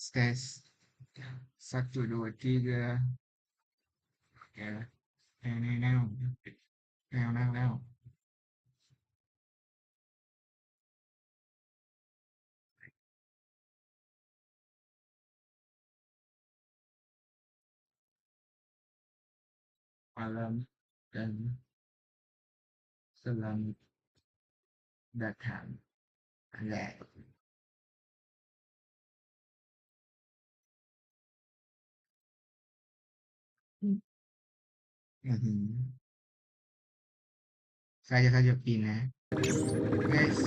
Tes. Satu, dua, tiga. Oke. Now. Now. Malam dan selamat datang. Ya. Mhm. Saya saja Pina. Guys,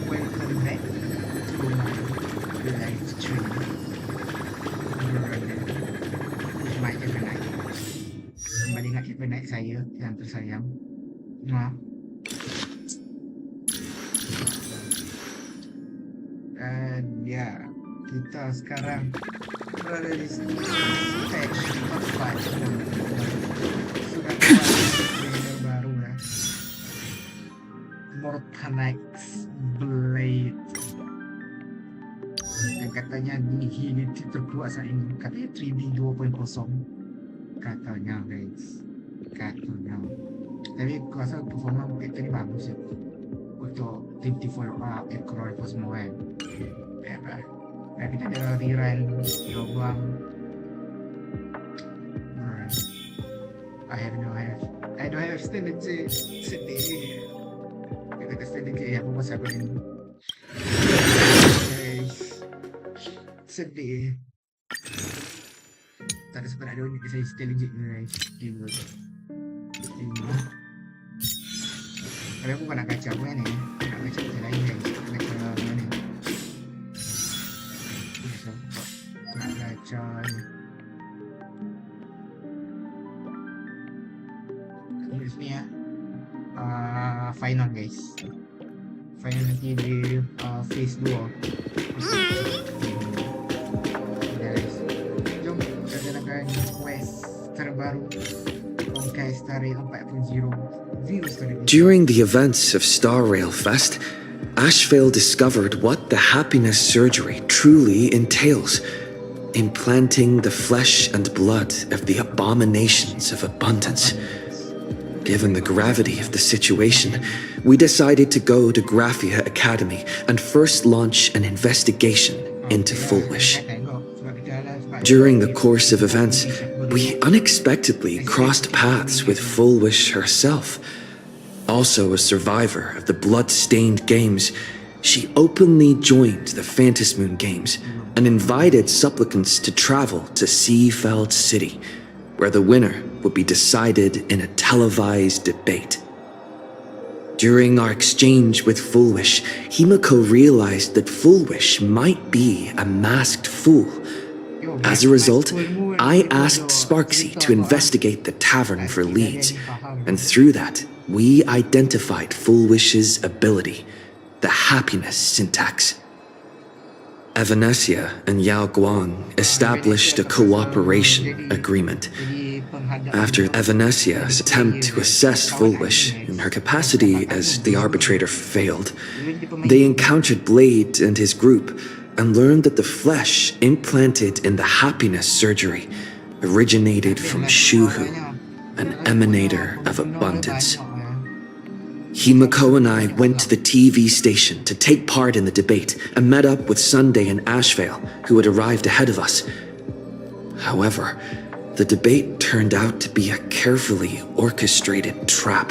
welcome back to my live stream. With my Evernight. Kembali dengan Evernight saya yang tersayang. Nah, dan ya, kita sekarang berada di stage top 5 dan sudah keluar trailer baru lah. Mortanax Blade. Dan katanya ini terkuat saat ini. Katanya 3D 2.0. Katanya guys. Katanya. Tapi aku rasa performa kita ni bagus ya. Untuk 24 ekor apa semua kan. Ya kan. Dan kita ada rerun lubang. I don't have strategy. Sedih. Kita kata strategy apa pasal aku ni. Guys. Sedih. Tak ada sebab ada unit saya strategy ni guys. Gila. Tapi aku bukan nak kacau kan ni. Nak kacau macam lain guys. Nak kacau mana ni. Nak kacau ni. Ni ya. Final guys. Final nanti di phase 2. Guys. Jom kita jalankan quest terbaru Honkai Star Rail 4.0. During the events of Star Rail Fest, Ashvale discovered what the happiness surgery truly entails: implanting the flesh and blood of the abominations of abundance. Given the gravity of the situation, we decided to go to Graphia Academy and first launch an investigation into Fullwish. During the course of events, we unexpectedly crossed paths with Fullwish herself. Also a survivor of the blood-stained games, she openly joined the Phantasmoon Games and invited supplicants to travel to Seafeld City, where the winner would be decided in a televised debate. During our exchange with Fullwish, Himiko realized that Fullwish might be a masked fool. As a result, I asked Sparksy to investigate the tavern for leads, and through that, we identified Fullwish's ability, the happiness syntax. Evanesia and Yao Guang established a cooperation agreement. After Evanesia's attempt to assess Fullwish in her capacity as the arbitrator failed, they encountered Blade and his group and learned that the flesh implanted in the happiness surgery originated from Shuhu, an emanator of abundance. Himiko and I went to the TV station to take part in the debate and met up with Sunday and Ashvale, who had arrived ahead of us. However, the debate turned out to be a carefully orchestrated trap.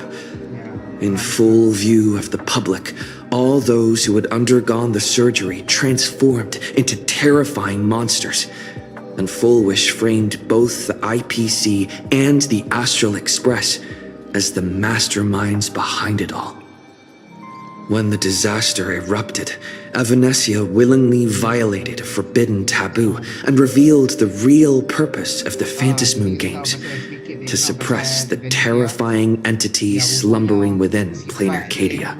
In full view of the public, all those who had undergone the surgery transformed into terrifying monsters, and Fullwish framed both the IPC and the Astral Express as the masterminds behind it all. When the disaster erupted, Evanesia willingly violated a forbidden taboo and revealed the real purpose of the Phantasmoon Games: to suppress the terrifying entities slumbering within Plain Arcadia.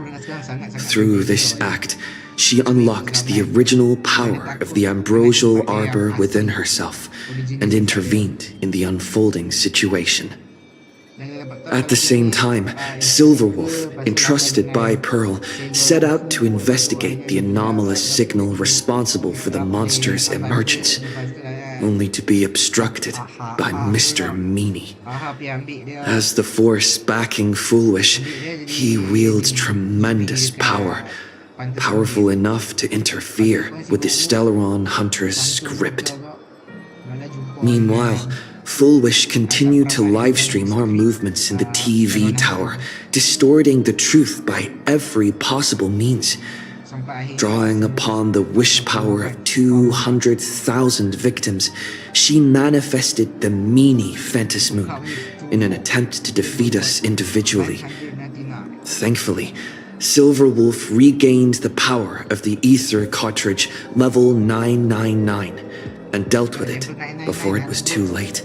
Through this act, she unlocked the original power of the ambrosial arbor within herself and intervened in the unfolding situation. At the same time, Silverwolf, entrusted by Pearl, set out to investigate the anomalous signal responsible for the monster's emergence, only to be obstructed by Mr. Meanie. As the force backing Foolish, he wields tremendous power, powerful enough to interfere with the Stellaron Hunter's script. Meanwhile, Foolish continued to livestream our movements in the TV tower, distorting the truth by every possible means. Drawing upon the wish power of 200,000 victims, she manifested the Meanie Phantasmoon in an attempt to defeat us individually. Thankfully, Silverwolf regained the power of the Ether cartridge level 999 and dealt with it before it was too late.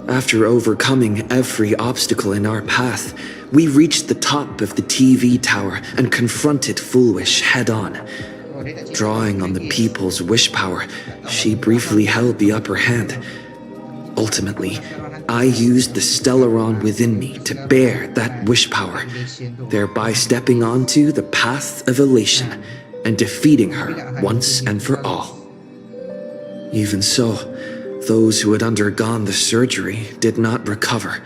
After overcoming every obstacle in our path, we reached the top of the TV tower and confronted Foolish head-on. Drawing on the people's wish power, she briefly held the upper hand. Ultimately, I used the Stellaron within me to bear that wish power, thereby stepping onto the path of elation and defeating her once and for all. Even so, those who had undergone the surgery did not recover.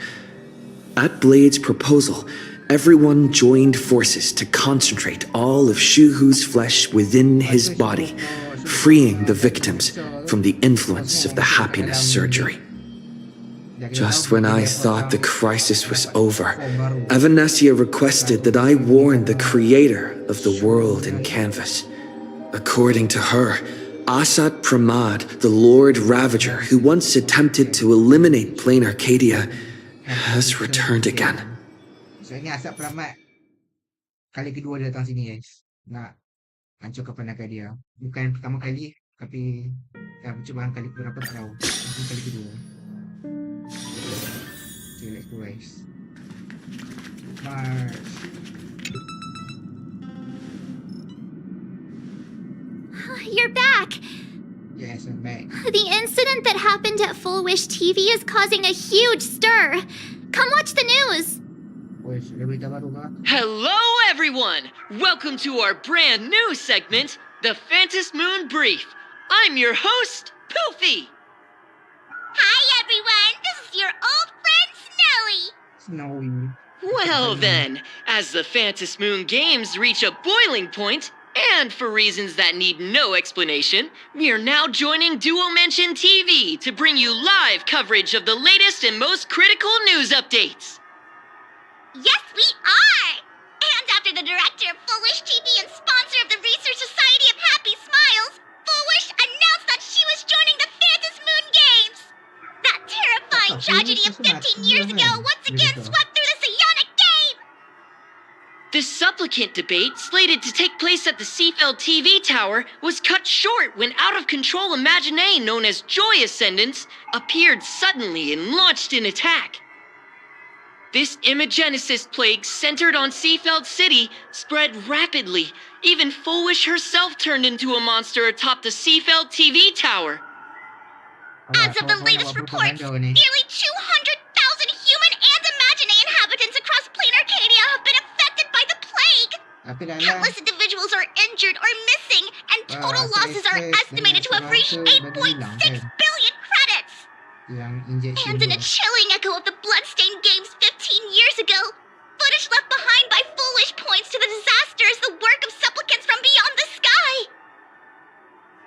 At Blade's proposal, everyone joined forces to concentrate all of Shuhu's flesh within his body, freeing the victims from the influence of the happiness surgery. Just when I thought the crisis was over, Evanesia requested that I warn the creator of the world in canvas. According to her, Asat Pramat, the Lord Ravager who once attempted to eliminate Plain Arcadia, has returned again. So ini Asap Pramat kali kedua dia datang sini guys, nak hancurkan Plain Arcadia. Bukan pertama kali, tapi percubaan kali berapa tak tahu. Mungkin kali kedua. Okay, let's go guys. March. You're back! Yes, I'm back. The incident that happened at Full Wish TV is causing a huge stir. Come watch the news! Hello, everyone! Welcome to our brand new segment, the Phantasmoon Brief. I'm your host, Poofy. Hi, everyone! This is your old friend, Snowy! Snowy. Well then, as the Phantasmoon games reach a boiling point, and for reasons that need no explanation, we are now joining Duo Mention TV to bring you live coverage of the latest and most critical news updates. Yes, we are! And after the director of Foolish TV and sponsor of the Research Society of Happy Smiles, Foolish announced that she was joining the Phantasmoon Games! That terrifying tragedy of 15 years ago once again swept through the Psionic game! The supplicant debate, slated to take place at the Seafeld TV tower, was cut short when out-of-control Imagine known as Joy Ascendants appeared suddenly and launched an attack. This Imagenesis plague centered on Seafeld City spread rapidly. Even Foolish herself turned into a monster atop the Seafeld TV tower. As of the latest reports, nearly 200,000 human and Imagine inhabitants across Plain Arcadia have been affected by the plague. Countless individuals are injured or missing, and total losses are estimated to have reached 8.6 billion credits. And in a chilling echo of the Bloodstained Games 15 years ago, footage left behind by Foolish points to the disaster as the work of supplicants from beyond the sky.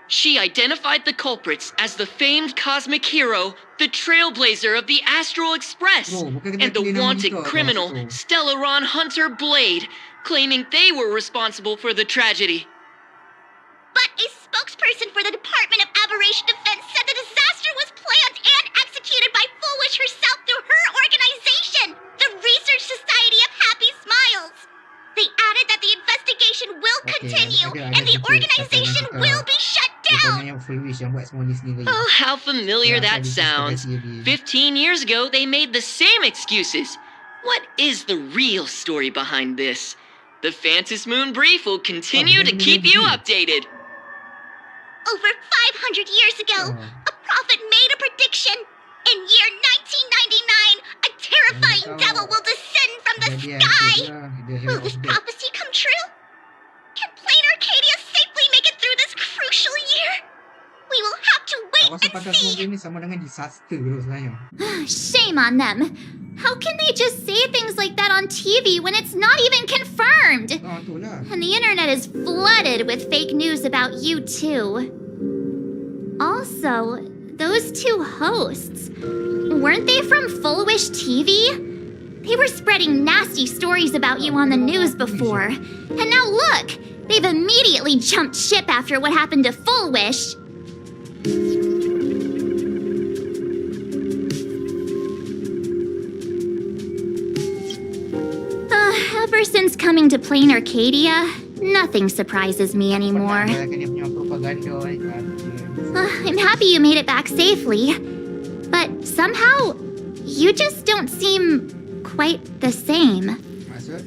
She identified the culprits as the famed cosmic hero, the trailblazer of the Astral Express, and the wanted criminal, Stellaron Hunter Blade, claiming they were responsible for the tragedy. But a spokesperson for the Department of Aberration Defense said the disaster was planned and executed by Foolish herself through her organization, the Research Society of Happy Smiles. They added that the investigation will continue and the organization will be shut down. Oh, how familiar that sounds. 15 years ago, they made the same excuses. What is the real story behind this? The Phantasmoon Brief will continue to keep you updated. Over 500 years ago, a prophet made a prediction. In year 1999, a terrifying devil will descend from the sky. Will this prophecy come true? Can Plain Arcadia safely make it through this crucial year? We will have to wait Aku rasa and pasal semua see. game ni sama dengan disaster tu sebenarnya. Shame on them. How can they just say things like that on TV when it's not even confirmed? Tu lah. And the internet is flooded with fake news about you too. Also, those two hosts, weren't they from Full Wish TV? They were spreading nasty stories about you on the news before. And now look, they've immediately jumped ship after what happened to Full Wish. Ever since coming to Plain Arcadia, nothing surprises me anymore. Dia punya propaganda kan. I'm happy you made it back safely. But somehow, you just don't seem quite the same. Maksud?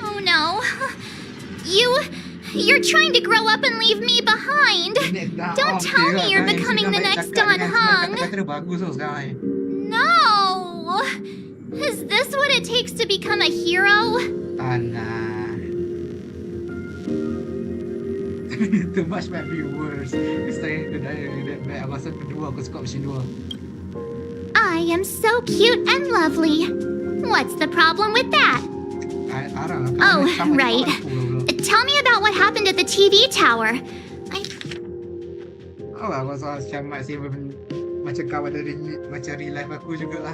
Oh no. You're trying to grow up and leave me behind. Don't tell me you're becoming the next Don Hung. Kata dia bagus tau sekarang ni. No. Is this what it takes to become a hero? Nah. Too much might be worse. Saya kedai masa kedua aku suka mesin dua. I am so cute and lovely. What's the problem with that? Oh, right. Tell me about what happened at the TV tower. Oh, aku rasa macam masih macam kawan dari macam real life aku jugalah.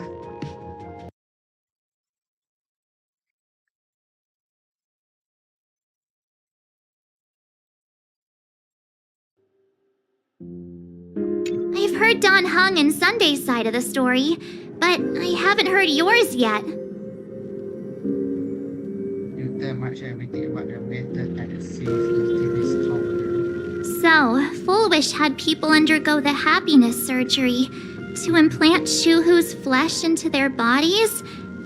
I've heard Don Hung and Sunday's side of the story, but I haven't heard yours yet. You tell much everything about the method and it seems to be stronger. So, Full Wish had people undergo the happiness surgery to implant Shuhu's flesh into their bodies,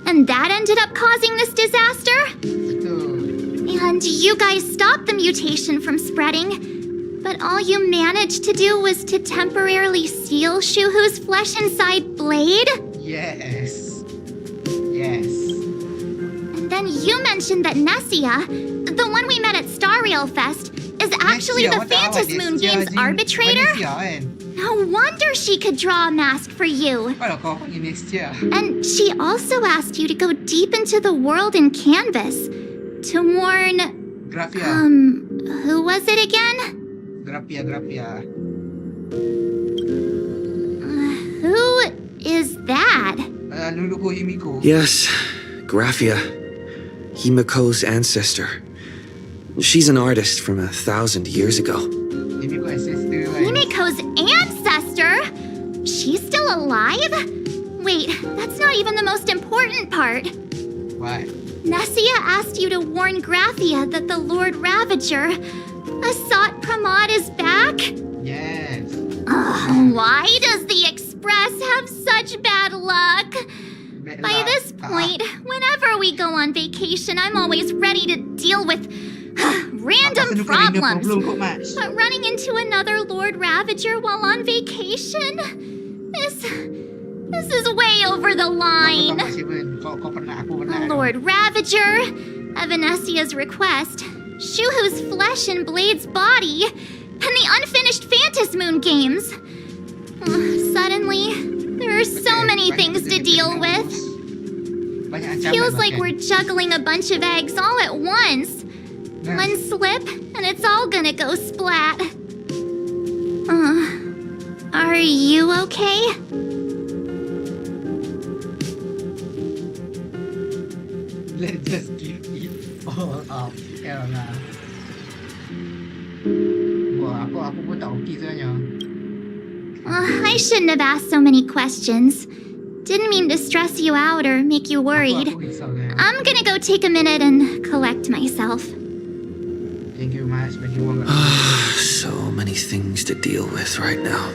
and that ended up causing this disaster? Betul. And you guys stopped the mutation from spreading, but all you managed to do was to temporarily seal Shuhu's flesh inside Blade? Yes. Yes. And then you mentioned that Nessia, the one we met at Star Rail Fest, is actually the Phantasm Moon Games arbitrator? No wonder she could draw a mask for you. Kalau kau panggil Nestia. And she also asked you to go deep into the world in Canvas to warn... Grafia. Who was it again? Grafia. Who is that? Luluko Himiko. Yes, Grafia, Himiko's ancestor. She's an artist from 1,000 years ago. Himiko ancestor. Himiko's ancestor? She's still alive? Wait, that's not even the most important part. What? Nessia asked you to warn Grafia that the Lord Ravager, Asat Pramat, is back? Yes. Why does the Express have such bad luck? By this point, whenever we go on vacation, I'm always ready to deal with random problems. But running into another Lord Ravager while on vacation? This is way over the line. Lord Ravager, at Vanessia's request, Shuhu's flesh and Blade's body, and the unfinished Phantasm Moon games. Suddenly, there are so many things to deal with. Feels like we're juggling a bunch of eggs all at once. One slip, and it's all gonna go splat. Are you okay? Let's just give it all up. Elah. Wah, aku pun tak okey sebenarnya. I shouldn't have asked so many questions. Didn't mean to stress you out or make you worried. Aku risau sebenarnya. I'm gonna go take a minute and collect myself. Thank you much, bagi wang. So many things to deal with right now.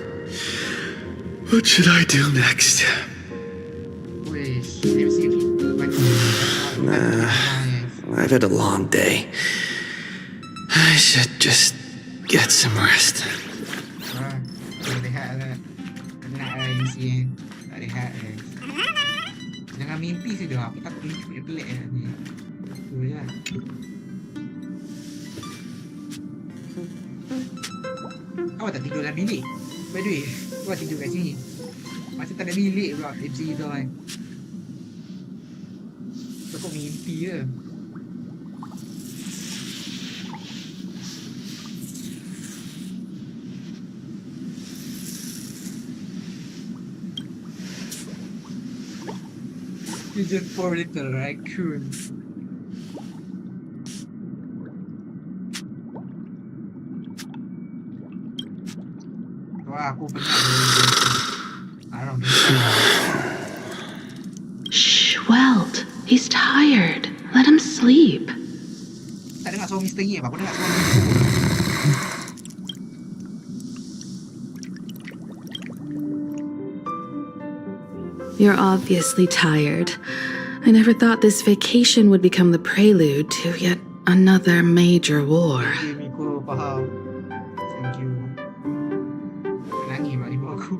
What should I do next? Wish, MC I've had a long day. I should just get some rest. Rehat lah. Penat lah MC. Tak rehat lah. Jangan mimpi sudah. Aku takut mimpi pelik ni. Tu je. Awak tak tidur dalam bilik? By the way, awak tidur kat sini. Masa tak ada bilik pula MC tu kan. Takut mimpi je. You just poor little raccoon. Wah, aku pernah. I don't know. Shh, Welt. He's tired. Let him sleep. Tak dengar suara misteri apa? Aku dengar suara misteri. You're obviously tired. I never thought this vacation would become the prelude to yet another major war. Okay, Miko, faham. Thank you. Nangis mak ibu aku.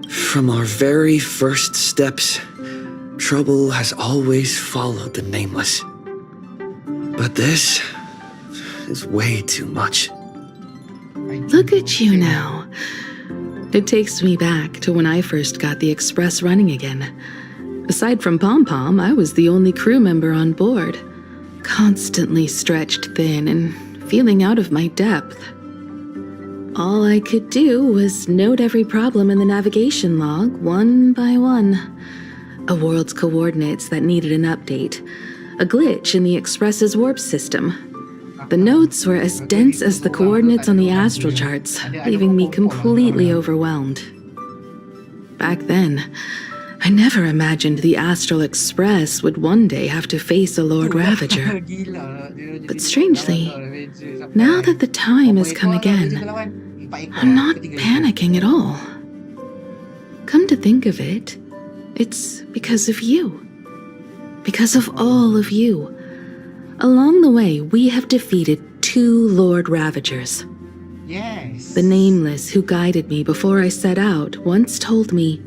From our very first steps, trouble has always followed the nameless. But this is way too much. Look at you now. It takes me back to when I first got the express running again. Aside from Pom Pom, I was the only crew member on board, constantly stretched thin and feeling out of my depth. All I could do was note every problem in the navigation log one by one. A world's coordinates that needed an update, a glitch in the Express's warp system. The notes were as dense as the coordinates on the astral charts, leaving me completely overwhelmed. Back then, I never imagined the Astral Express would one day have to face a Lord Ravager. But strangely, now that the time has come again, I'm not panicking at all. Come to think of it, it's because of you. Because of all of you. Along the way, we have defeated 2 Lord Ravagers. Yes. The Nameless who guided me before I set out once told me,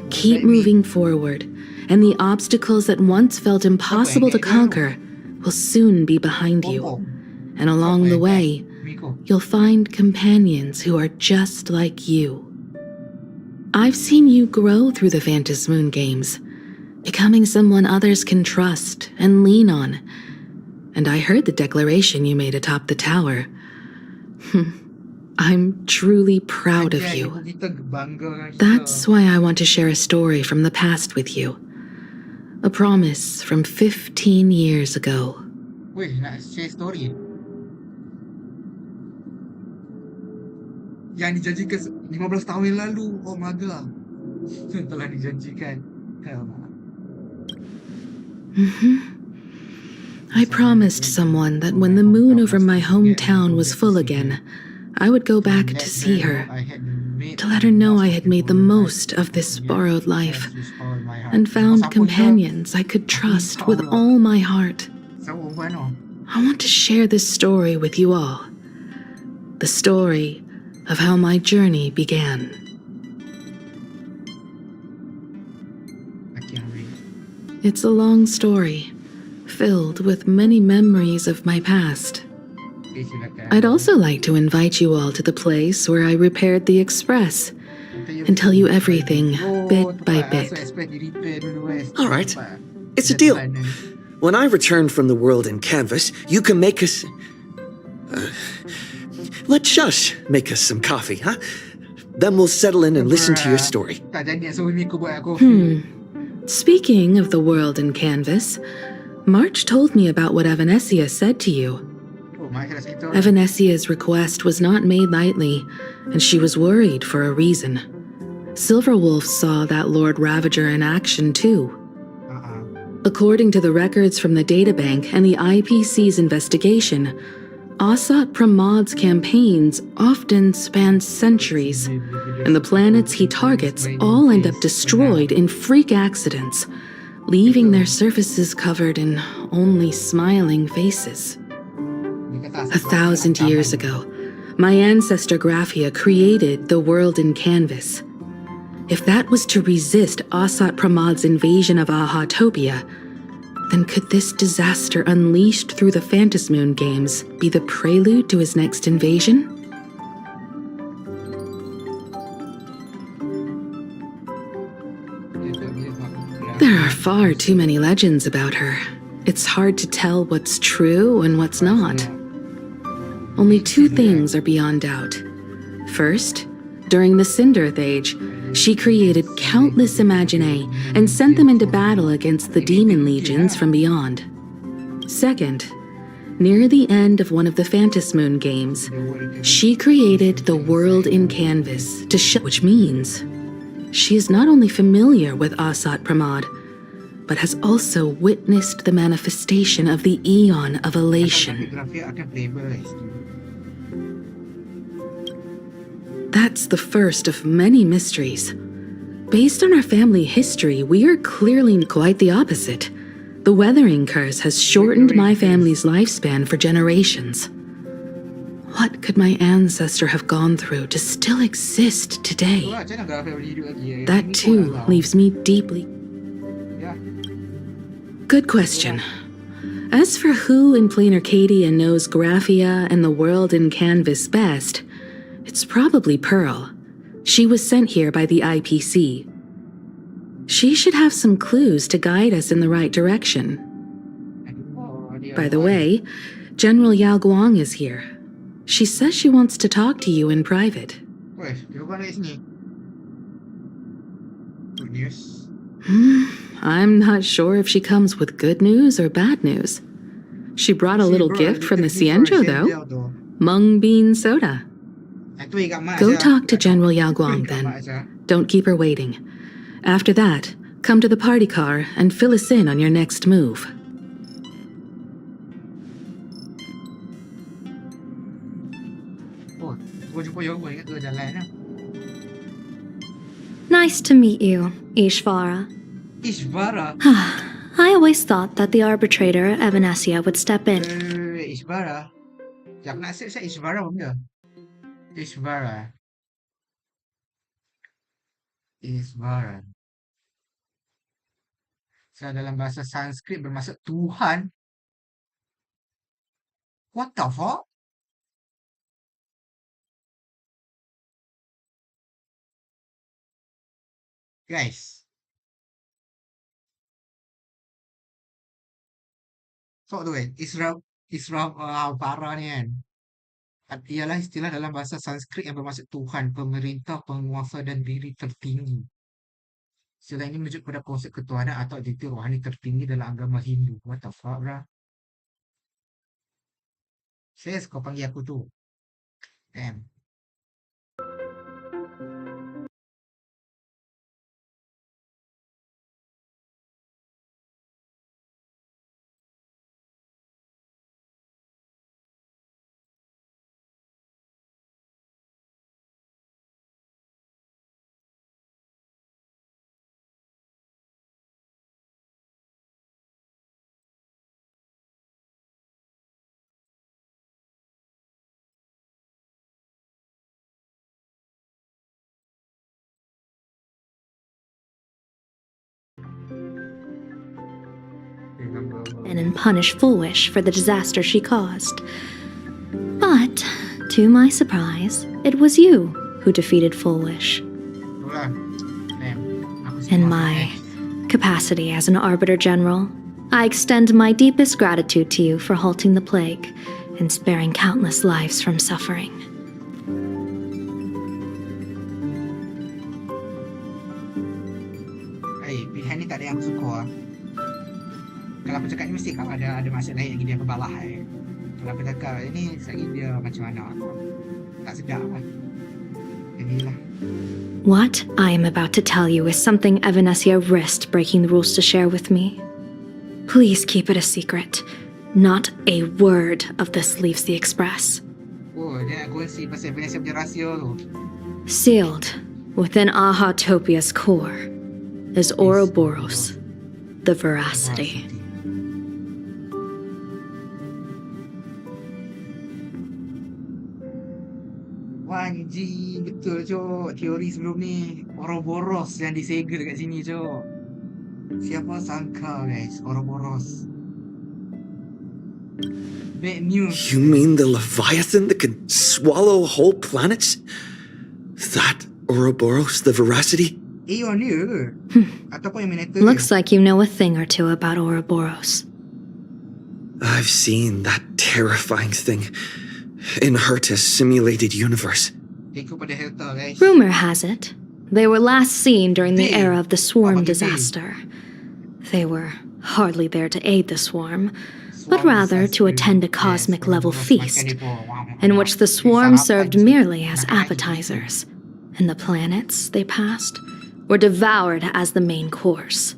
keep moving forward, and the obstacles that once felt impossible to conquer will soon be behind you. And along the way, you'll find companions who are just like you. I've seen you grow through the Phantom Moon games, becoming someone others can trust and lean on. And I heard the declaration you made atop the tower. I'm truly proud of you. That's why I want to share a story from the past with you. A promise from 15 years ago. Weh, nak share story. Yang dijanjikan 15 tahun yang lalu. Oh my god. Telah dijanjikan. I promised someone that when the moon over my hometown was full again, I would go back to see her, to let her know I had made the most of this borrowed life, and found companions I could trust with all my heart. I want to share this story with you all. The story of how my journey began. It's a long story, filled with many memories of my past. I'd also like to invite you all to the place where I repaired the Express and tell you everything bit by bit. All right, it's a deal. When I return from the world in canvas, you can make us... let Shush make us some coffee, huh? Then we'll settle in and listen to your story. Speaking of the world in canvas, March told me about what Evanesia said to you. Evanesia's request was not made lightly, and she was worried for a reason. Silverwolf saw that Lord Ravager in action too. According to the records from the databank and the IPC's investigation, Asat Pramad's campaigns often span centuries, and the planets he targets all end up destroyed in freak accidents, leaving their surfaces covered in only smiling faces. 1,000 years ago, My ancestor Graphia created the world in canvas. If that was to resist Asat Pramad's invasion of Ahatopia, then could this disaster unleashed through the Phantasmoon games be the prelude to his next invasion? There are far too many legends about her. It's hard to tell what's true and what's not. Only two things are beyond doubt. First, during the Cinderth Age, she created countless Imaginae and sent them into battle against the demon legions from beyond. Second, near the end of one of the Phantasmoon games, she created the world in canvas to show, which means she is not only familiar with Asat Pramad, but has also witnessed the manifestation of the Eon of Elation. That's the first of many mysteries. Based on our family history, we are clearly quite the opposite. The weathering curse has shortened my family's lifespan for generations. What could my ancestor have gone through to still exist today? That too leaves me deeply. Good question. As for who in plain Arcadia knows Graphia and the world in canvas best, it's probably Pearl. She was sent here by the IPC. She should have some clues to guide us in the right direction. By the way, General Yao Guang is here. She says she wants to talk to you in private. Good news. I'm not sure if she comes with good news or bad news. She brought a little gift from the Cienjo, though. Mung bean soda. Go talk to General Yao Guang then. Don't keep her waiting. After that, come to the party car and fill us in on your next move. Nice to meet you, Ishvara. Ishvara? I always thought that the arbitrator, Evanesia, would step in. Ishvara? Jak nak saya Ishvara benda. Ishvara. Ishvara. So dalam bahasa Sanskrit bermaksud Tuhan. What the fuck? Guys. So tu kan, Isra ni kan. Ialah istilah dalam bahasa Sanskrit yang bermaksud Tuhan, pemerintah, penguasa dan diri tertinggi. Istilah ini menunjuk pada konsep ketuhanan atau identiti rohani tertinggi dalam agama Hindu. What the fuck, bro? Ses, kau panggil aku tu. Damn. And punish Foolish for the disaster she caused. But, to my surprise, it was you who defeated Foolish. In my capacity as an Arbiter General, I extend my deepest gratitude to you for halting the plague and sparing countless lives from suffering. Pilihan ni tak ada yang aku suka. Kalau aku cakap ni mesti kalau ada maksud lain lagi dia kebalah. Kalau aku cakap ini lagi dia macam mana aku tak sedap lah. Jadilah. What I am about to tell you is something Evanesia risked breaking the rules to share with me. Please keep it a secret. Not a word of this leaves the Express. Oh, dia nak kongsi pasal Evanesia punya rahsia tu. Sealed within Ahatopia's core is Ouroboros, the Veracity. Legit betul Cok. Teori sebelum ni Ouroboros yang disegel kat sini Cok. Siapa sangka guys, Ouroboros. Bad news. You mean the Leviathan that can swallow whole planets? That Ouroboros, the Veracity? Aeon dia ke? Ataupun yang Minator Looks like you know a thing or two about Ouroboros. I've seen that terrifying thing in Herta's simulated universe. Ikut pada Helta guys. Rumor has it, they were last seen during the era of the Swarm disaster. They were hardly there to aid the Swarm, but rather to attend a cosmic-level feast, in which the Swarm served merely as appetizers, and the planets they passed were devoured as the main course.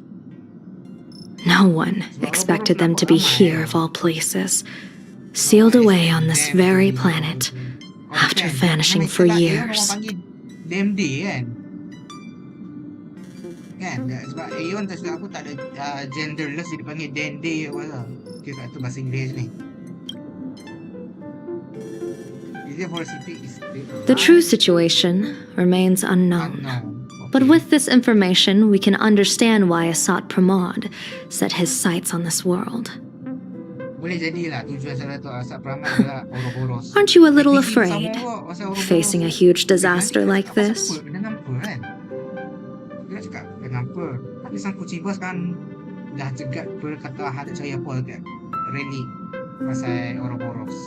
No one expected them to be here of all places, sealed away on this very planet, after vanishing for years. DMD kan? Kan? Sebab Aeon tak silap aku tak ada genderless, dia panggil DMD apa tau. Okay, tak tahu bahasa Inggeris ni. Is it for city? The true situation remains unknown. But with this information, we can understand why Asat Pramat set his sights on this world. Boleh jadilah tujuan salah tu Asat Pramat adalah Ouroboros. Aren't you a little afraid, facing a huge disaster like this? Dengan apa kan? Dia cakap dengan apa? Tapi sang kucibas kan dah cegat berkata ada cahaya apa dekat relik pasal Ouroboros.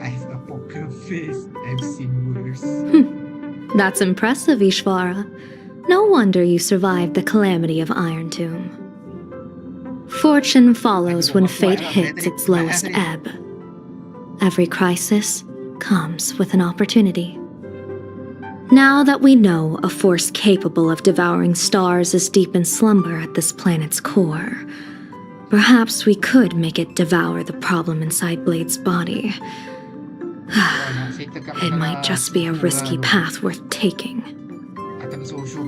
I've a poker face. I've seen worse. That's impressive, Ishvara. No wonder you survived the calamity of Iron Tomb. Fortune follows when fate hits its lowest ebb. Every crisis comes with an opportunity. Now that we know a force capable of devouring stars is deep in slumber at this planet's core, perhaps we could make it devour the problem inside Blade's body. It might just be a risky path worth taking.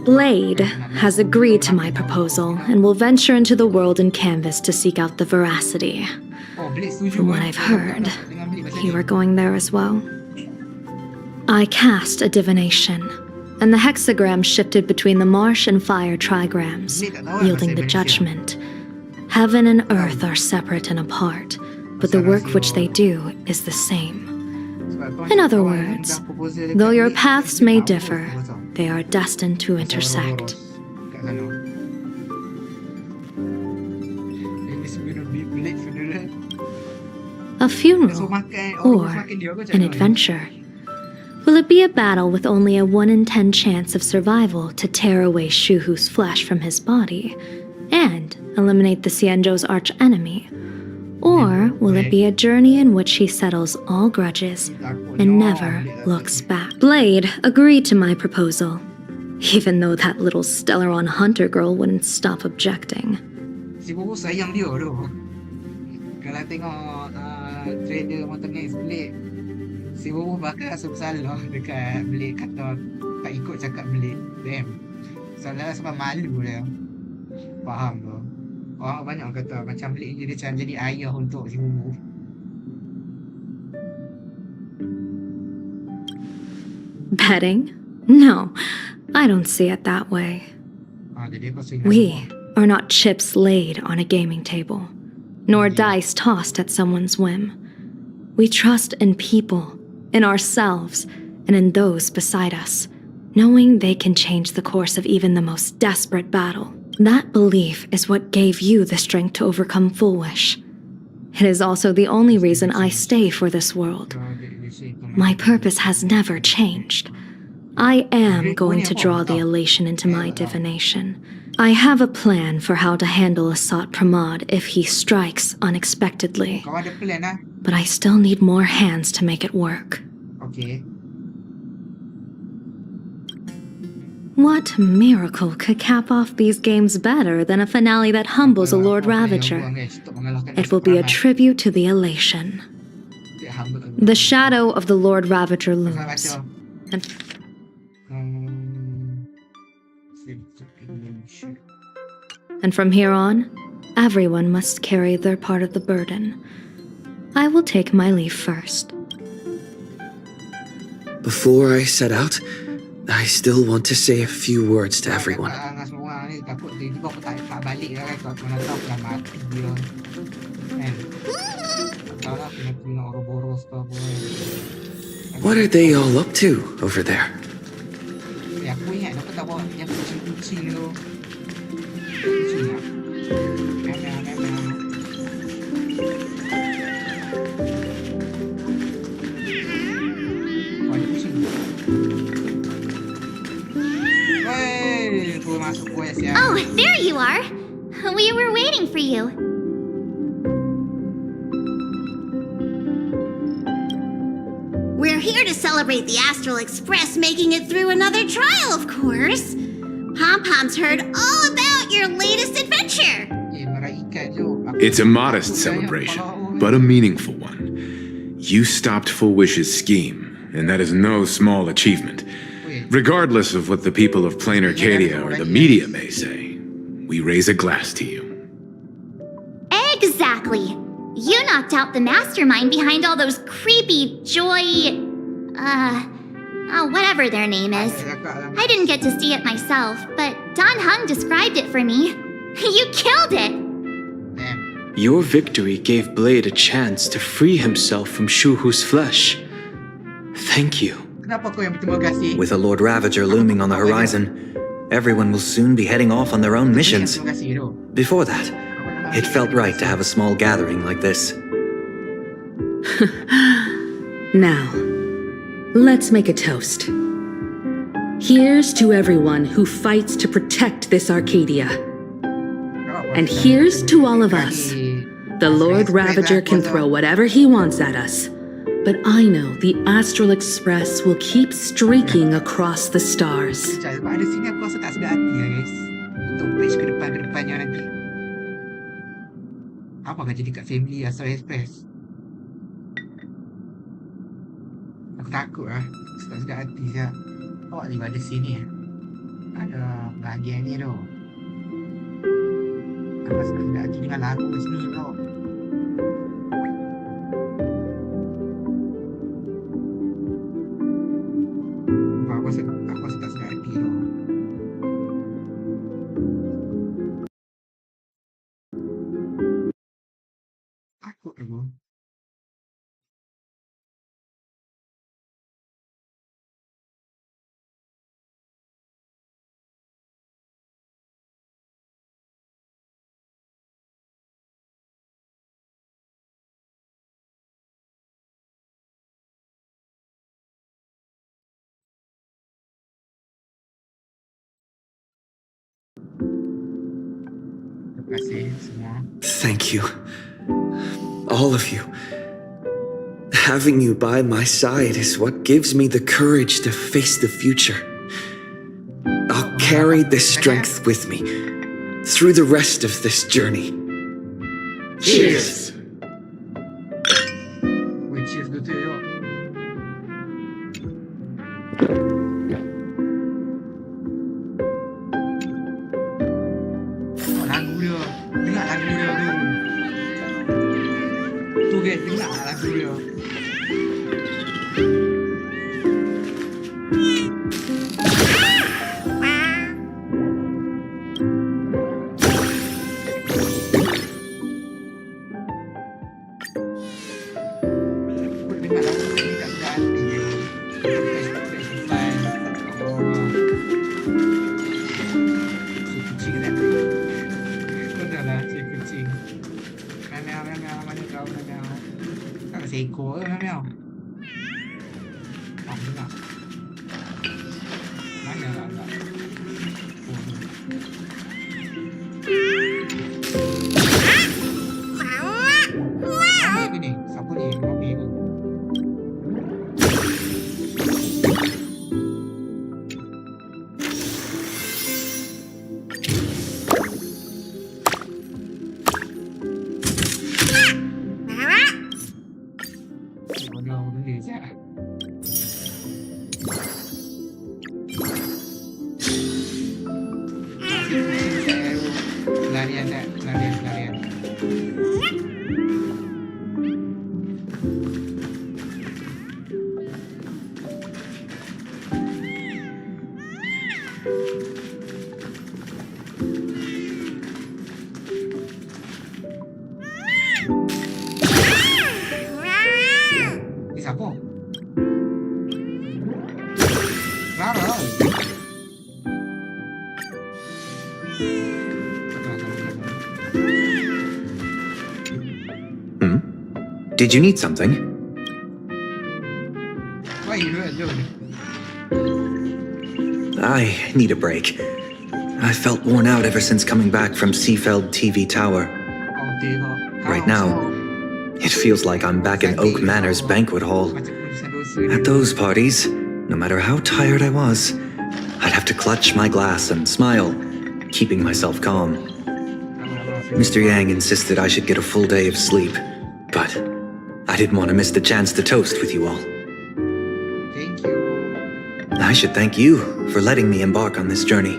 Blade has agreed to my proposal and will venture into the world in canvas to seek out the Veracity. From what I've heard, you were going there as well. I cast a divination, and the hexagram shifted between the marsh and fire trigrams, yielding the judgment. Heaven and earth are separate and apart, but the work which they do is the same. In other words, though your paths may differ, they are destined to intersect. A funeral or an adventure? Will it be a battle with only a 1 in 10 chance of survival to tear away Shuhu's flesh from his body and eliminate the Xianzhou's arch-enemy? Or will it be a journey in which he settles all grudges and never looks back? Blade agreed to my proposal, even though that little Stellaron hunter girl wouldn't stop objecting. Si Bobo sayang dia tu. Kalau tengok trailer Mountain Knights Blade, si Bobo bakal rasa bersalah dekat Blade kata tak ikut cakap Blade. Damn. Salah sebab malu dia. Faham tu. Orang banyak kata macam Blade ni dia macam jadi ayah untuk si Bobo. Betting? No, I don't see it that way. Jadi kau sehingga We are not chips laid on a gaming table, nor dice tossed at someone's whim. We trust in people, in ourselves, and in those beside us, knowing they can change the course of even the most desperate battle. That belief is what gave you the strength to overcome Fullwish. It is also the only reason I stay for this world. My purpose has never changed. I am going to draw the elation into my divination. I have a plan for how to handle Asat Pramat if he strikes unexpectedly. kau ada plan lah. But I still need more hands to make it work. Okay. What miracle could cap off these games better than a finale that humbles a Lord Ravager? It will be a tribute to the elation. The shadow of the Lord Ravager looms. And from here on, everyone must carry their part of the burden. I will take my leave first. Before I set out, I still want to say a few words to everyone. What are they all up to over there? Oh, there you are. We were waiting for you. We're here to celebrate the Astral Express making it through another trial, of course. Pom-Pom's heard all about your latest adventure. It's a modest celebration, but a meaningful one. You stopped Full Wish's scheme, and that is no small achievement. Regardless of what the people of Plain Arcadia or the media may say, we raise a glass to you. Exactly. You knocked out the mastermind behind all those creepy whatever their name is. I didn't get to see it myself, but Don Hung described it for me. You killed it! Your victory gave Blade a chance to free himself from Shuhu's flesh. Thank you. With a Lord Ravager looming on the horizon, everyone will soon be heading off on their own missions. Before that, it felt right to have a small gathering like this. Now, let's make a toast. Here's to everyone who fights to protect this Arcadia. And here's to all of us. The Lord Ravager can throw whatever he wants at us. But I know the Astral Express will keep streaking across the stars. Pada sini aku rasa tak sedar hati lah guys. Untuk page ke depannya nanti. Apa akan jadi kat family Astral Express? Aku takut lah. Tak sedar hati siap. Awak ni pada sini ada bahagian ni tu. Aku rasa tak sedar hati dengan lagu kat sini tu. Aku rasa tak sedar hati tu. Takut aku. Terima kasih semua. Thank you. All of you. Having you by my side is what gives me the courage to face the future. I'll carry this strength with me through the rest of this journey. Cheers! Weh, cheers betul yuk. Lagu dia. Dengar lagu dia tu. Tu guys, dengar lagu dia. Did you need something? I need a break. I felt worn out ever since coming back from Seafeld TV Tower. Right now, it feels like I'm back in Oak Manor's banquet hall. At those parties, no matter how tired I was, I'd have to clutch my glass and smile, keeping myself calm. Mr. Yang insisted I should get a full day of sleep, but I didn't want to miss the chance to toast with you all. Thank you. I should thank you for letting me embark on this journey.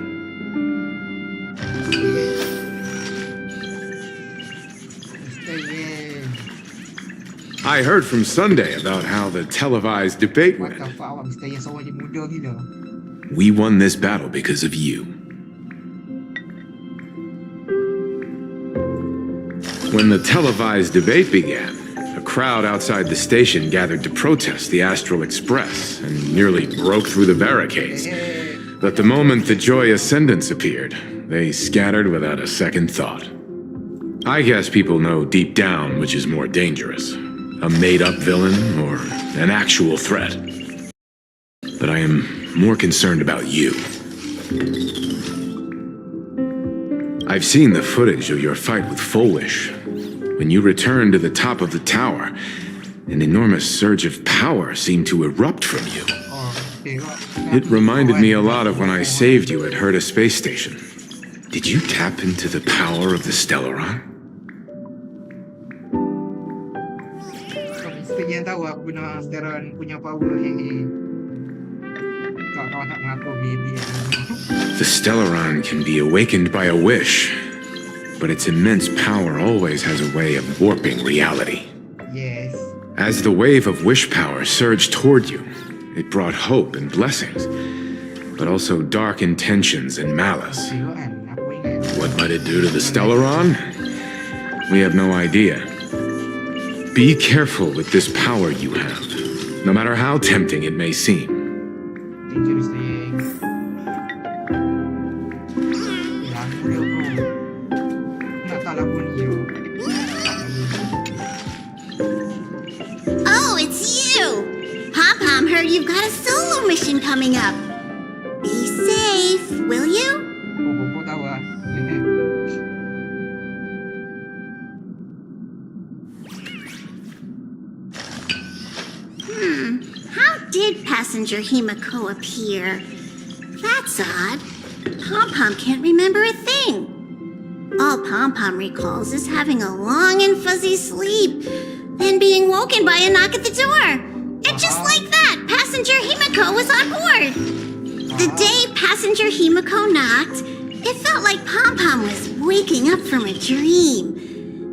I heard from Sunday about how the televised debate went. We won this battle because of you. When the televised debate began, a crowd outside the station gathered to protest the Astral Express and nearly broke through the barricades. But the moment the Joy Ascendants appeared, they scattered without a second thought. I guess people know deep down which is more dangerous, a made-up villain or an actual threat. But I am more concerned about you. I've seen the footage of your fight with Fulwish. When you returned to the top of the tower, an enormous surge of power seemed to erupt from you. It reminded me a lot of when I saved you at Herta Space Station. Did you tap into the power of the Stellaron? The Stellaron can be awakened by a wish, but its immense power always has a way of warping reality. Yes. As the wave of wish power surged toward you, it brought hope and blessings, but also dark intentions and malice. What might it do to the Stellaron? We have no idea. Be careful with this power you have, no matter how tempting it may seem. Thank you, Mr. Yang. Oh, it's you! Pom-Pom heard you've got a solo mission coming up. Be safe, will you? How did Passenger Himiko appear? That's odd. Pom-Pom can't remember a thing. All Pom-Pom recalls is having a long and fuzzy sleep, then being woken by a knock at the door. And just like that, Passenger Himiko was on board. The day Passenger Himiko knocked, it felt like Pom-Pom was waking up from a dream.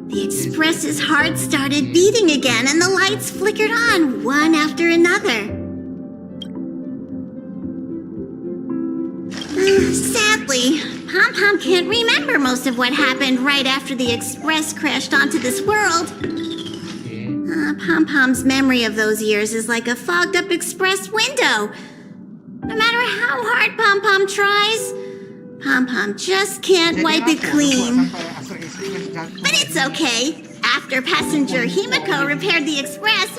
The Express's heart started beating again, and the lights flickered on one after another. Sadly, Pom-Pom can't remember most of what happened right after the Express crashed onto this world. Pom-Pom's memory of those years is like a fogged-up Express window. No matter how hard Pom-Pom tries, Pom-Pom just can't wipe it clean. But it's okay. After Passenger Himiko repaired the Express,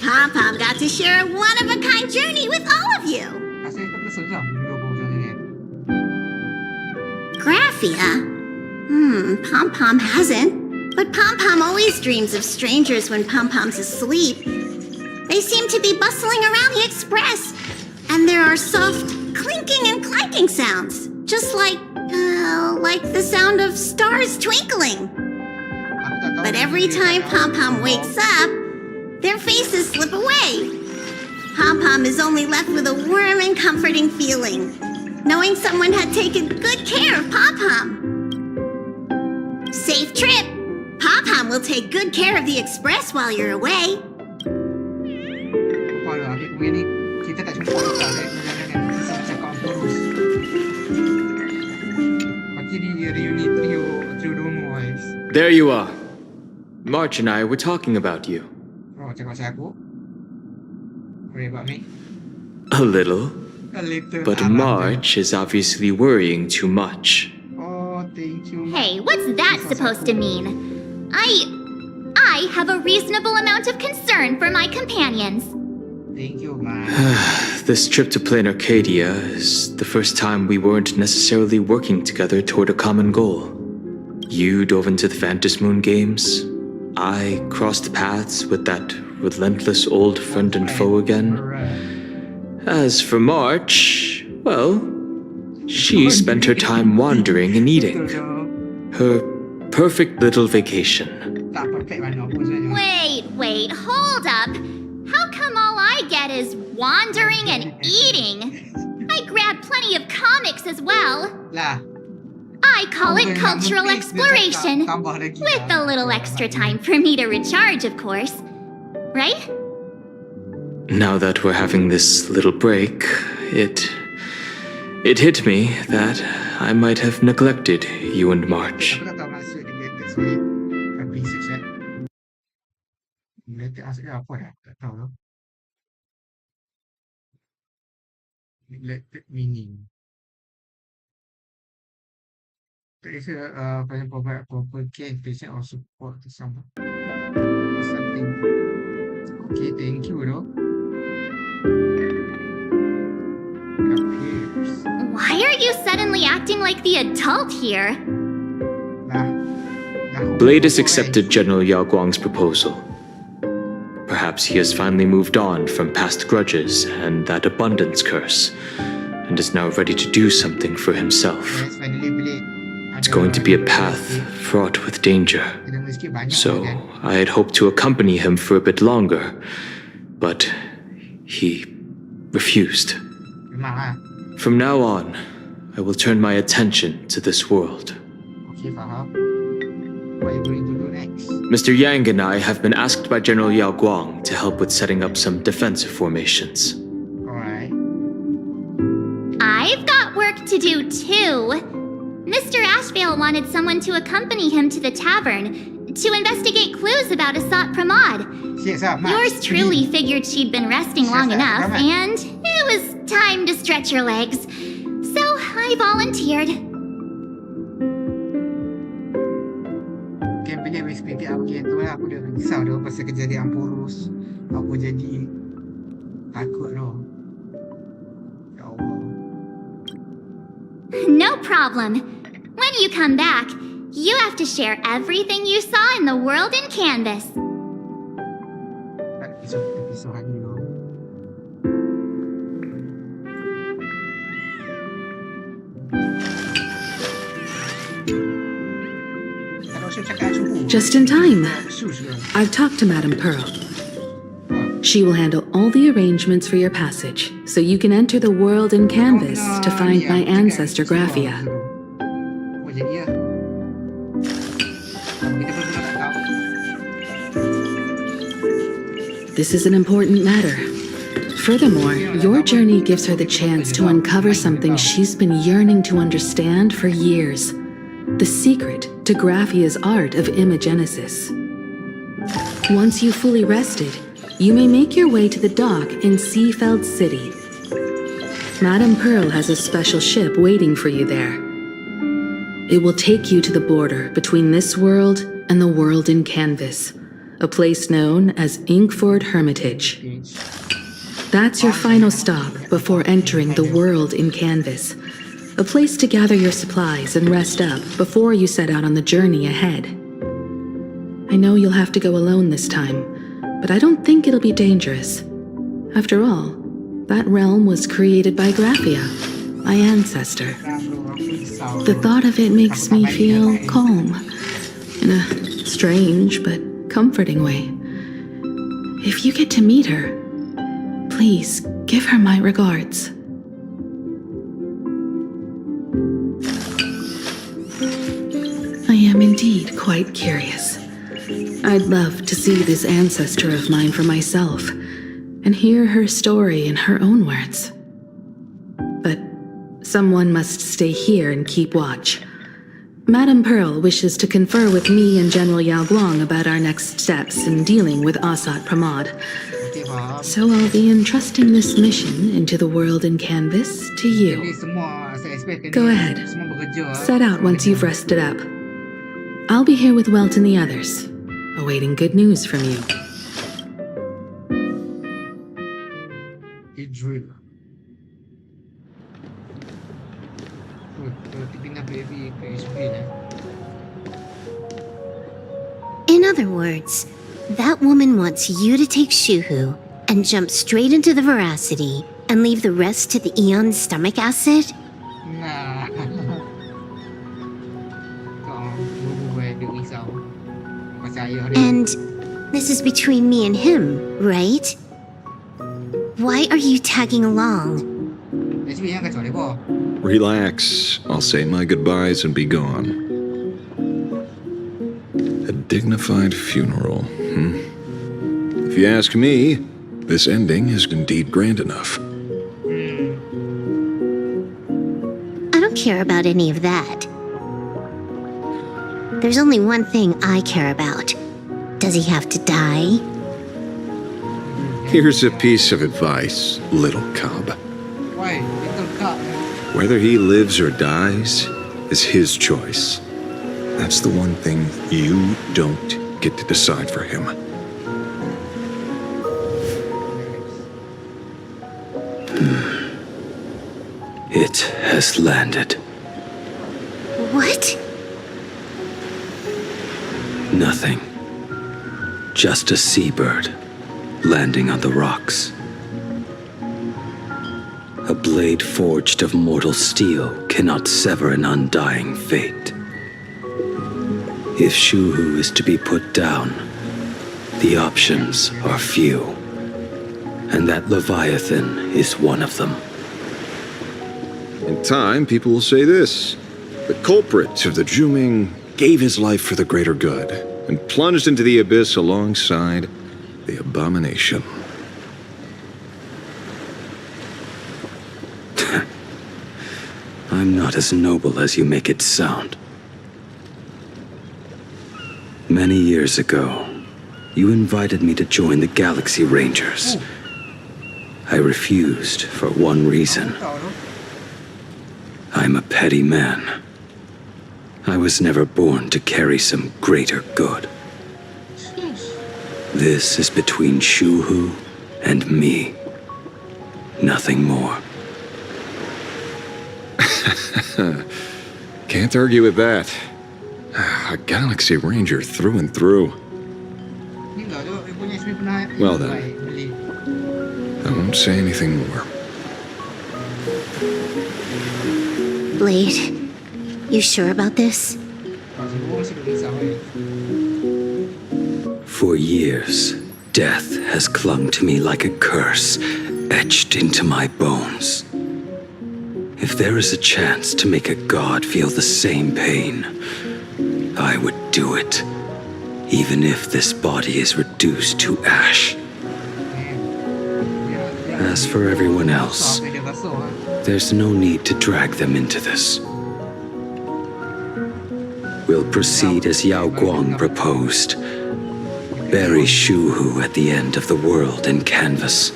Pom-Pom got to share a one-of-a-kind journey with all of you. Graphia? Pom-Pom hasn't. But Pom-Pom always dreams of strangers when Pom-Pom's asleep. They seem to be bustling around the Express. And there are soft clinking and clanking sounds. Just like the sound of stars twinkling. But every time Pom-Pom wakes up, their faces slip away. Pom-Pom is only left with a warm and comforting feeling, knowing someone had taken good care of Pom-Pom. Safe trip! Pom-Pom will take good care of the Express while you're away. There you are. March and I were talking about you. Oh, cakap pasal aku. Boleh buat ni. A little. But March is obviously worrying too much. Oh, thank you. Hey, what's that supposed to mean? I have a reasonable amount of concern for my companions. Thank you, man. This trip to Plain Arcadia is the first time we weren't necessarily working together toward a common goal. You dove into the Phantom Moon games. I crossed paths with that relentless old friend and foe again. As for March, well, she spent her time wandering and eating. Her perfect little vacation. Wait, hold up. How come all I get is wandering and eating? I grabbed plenty of comics as well. I call it cultural exploration, with a little extra time for me to recharge, of course. Right? Now that we're having this little break, it hit me that I might have neglected you and March. Aku tak tahu maksud neglected, sorry. Research neglected maksudnya apa ya? Tak tahu lah. Neglected meaning. Tak kisah banyak proper care, patient or support to someone. Something. Okay, thank you though. It appears. Why are you suddenly acting like the adult here? Blade has accepted General Yao Guang's proposal. Perhaps he has finally moved on from past grudges and that abundance curse, and is now ready to do something for himself. It's going to be a path fraught with danger, so I had hoped to accompany him for a bit longer, but he refused. From now on, I will turn my attention to this world. Okay, faham. What are you going to do next? Mr. Yang and I have been asked by General Yao Guang to help with setting up some defensive formations. Alright. I've got work to do too. Mr. Ashvale wanted someone to accompany him to the tavern to investigate clues about Asat Pramat. Yours truly figured she'd been resting long enough, and it was time to stretch her legs. So I volunteered. Kan bila perspektif aku macam tu lah, aku dah risau dah pasal kejadian Porus. Aku jadi takut dah. Ya Allah. No problem. When you come back, you have to share everything you saw in the world in Canvas. Episode hari dah. Just in time. I've talked to Madame Pearl. She will handle all the arrangements for your passage, so you can enter the world in Canvas to find my ancestor Graphia. This is an important matter. Furthermore, your journey gives her the chance to uncover something she's been yearning to understand for years. The secret to Graphia's art of imagenesis. Once you've fully rested, you may make your way to the dock in Seafeld City. Madame Pearl has a special ship waiting for you there. It will take you to the border between this world and the world in Canvas, a place known as Inkford Hermitage. That's your final stop before entering the world in Canvas, a place to gather your supplies and rest up before you set out on the journey ahead. I know you'll have to go alone this time, but I don't think it'll be dangerous. After all, that realm was created by Graphia, my ancestor. The thought of it makes me feel calm, in a strange but comforting way. If you get to meet her, please give her my regards. I am indeed quite curious. I'd love to see this ancestor of mine for myself and hear her story in her own words. But someone must stay here and keep watch. Madame Pearl wishes to confer with me and General Yao Guang about our next steps in dealing with Asat Pramat. So I'll be entrusting this mission into the world in canvas to Jadi you. semua saya expect Go ahead. semua bekerja. Set out once you've rested up. I'll be here with Welt and the others, awaiting good news from you. Drill. Pindah baby ke Israel eh. In other words, that woman wants you to take Shuhu and jump straight into the veracity and leave the rest to the Eon's stomach acid? Nah. Kau gue dia risau. Percaya dia. And this is between me and him, right? Why are you tagging along? Actually yang kacau deh, boh. Relax. I'll say my goodbyes and be gone. A dignified funeral, If you ask me, this ending is indeed grand enough. I don't care about any of that. There's only one thing I care about. Does he have to die? Here's a piece of advice, little cub. Why? Little cub. Whether he lives or dies is his choice. That's the one thing you don't get to decide for him. It has landed. What? Nothing. Just a seabird landing on the rocks. A blade forged of mortal steel cannot sever an undying fate. If Shuhu is to be put down, the options are few, and that Leviathan is one of them. In time, people will say this. The culprit of the Juming gave his life for the greater good and plunged into the abyss alongside the abomination. I'm not as noble as you make it sound. Many years ago, you invited me to join the Galaxy Rangers. I refused for one reason. I'm a petty man. I was never born to carry some greater good. This is between Shuhu and me. Nothing more. Can't argue with that. A Galaxy Ranger through and through. Well then, I won't say anything more. Blade, you sure about this? For years, death has clung to me like a curse, etched into my bones. If there is a chance to make a god feel the same pain, I would do it, even if this body is reduced to ash. As for everyone else, there's no need to drag them into this. We'll proceed as Yao Guang proposed. Bury Shuhu at the end of the world in canvas,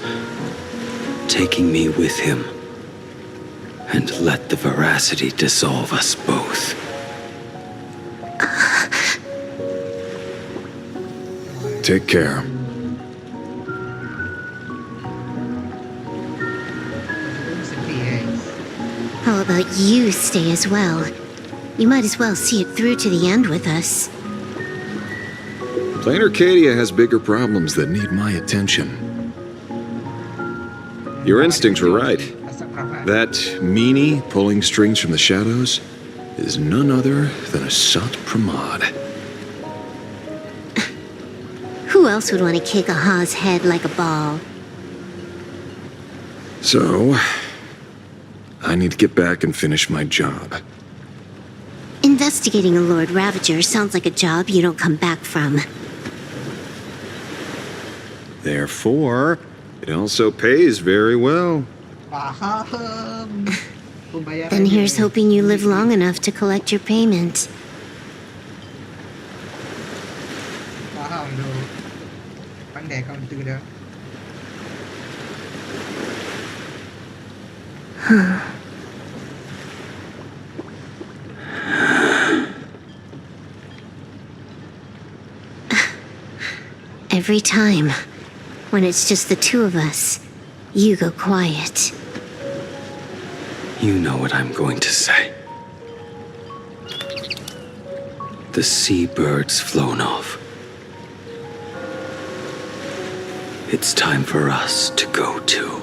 taking me with him, and let the veracity dissolve us both. Take care. How about you stay as well? You might as well see it through to the end with us. Plain Arcadia has bigger problems that need my attention. Your instincts were right. That meanie pulling strings from the shadows is none other than a Sant Pramat. Who else would want to kick a Ha's head like a ball? So, I need to get back and finish my job. Investigating a Lord Ravager sounds like a job you don't come back from. Therefore, it also pays very well. Then here's hoping you live long enough to collect your payment. Faham tu. Pandai kau tu dah. Every time, when it's just the two of us, you go quiet. You know what I'm going to say. The seabird's flown off. It's time for us to go too.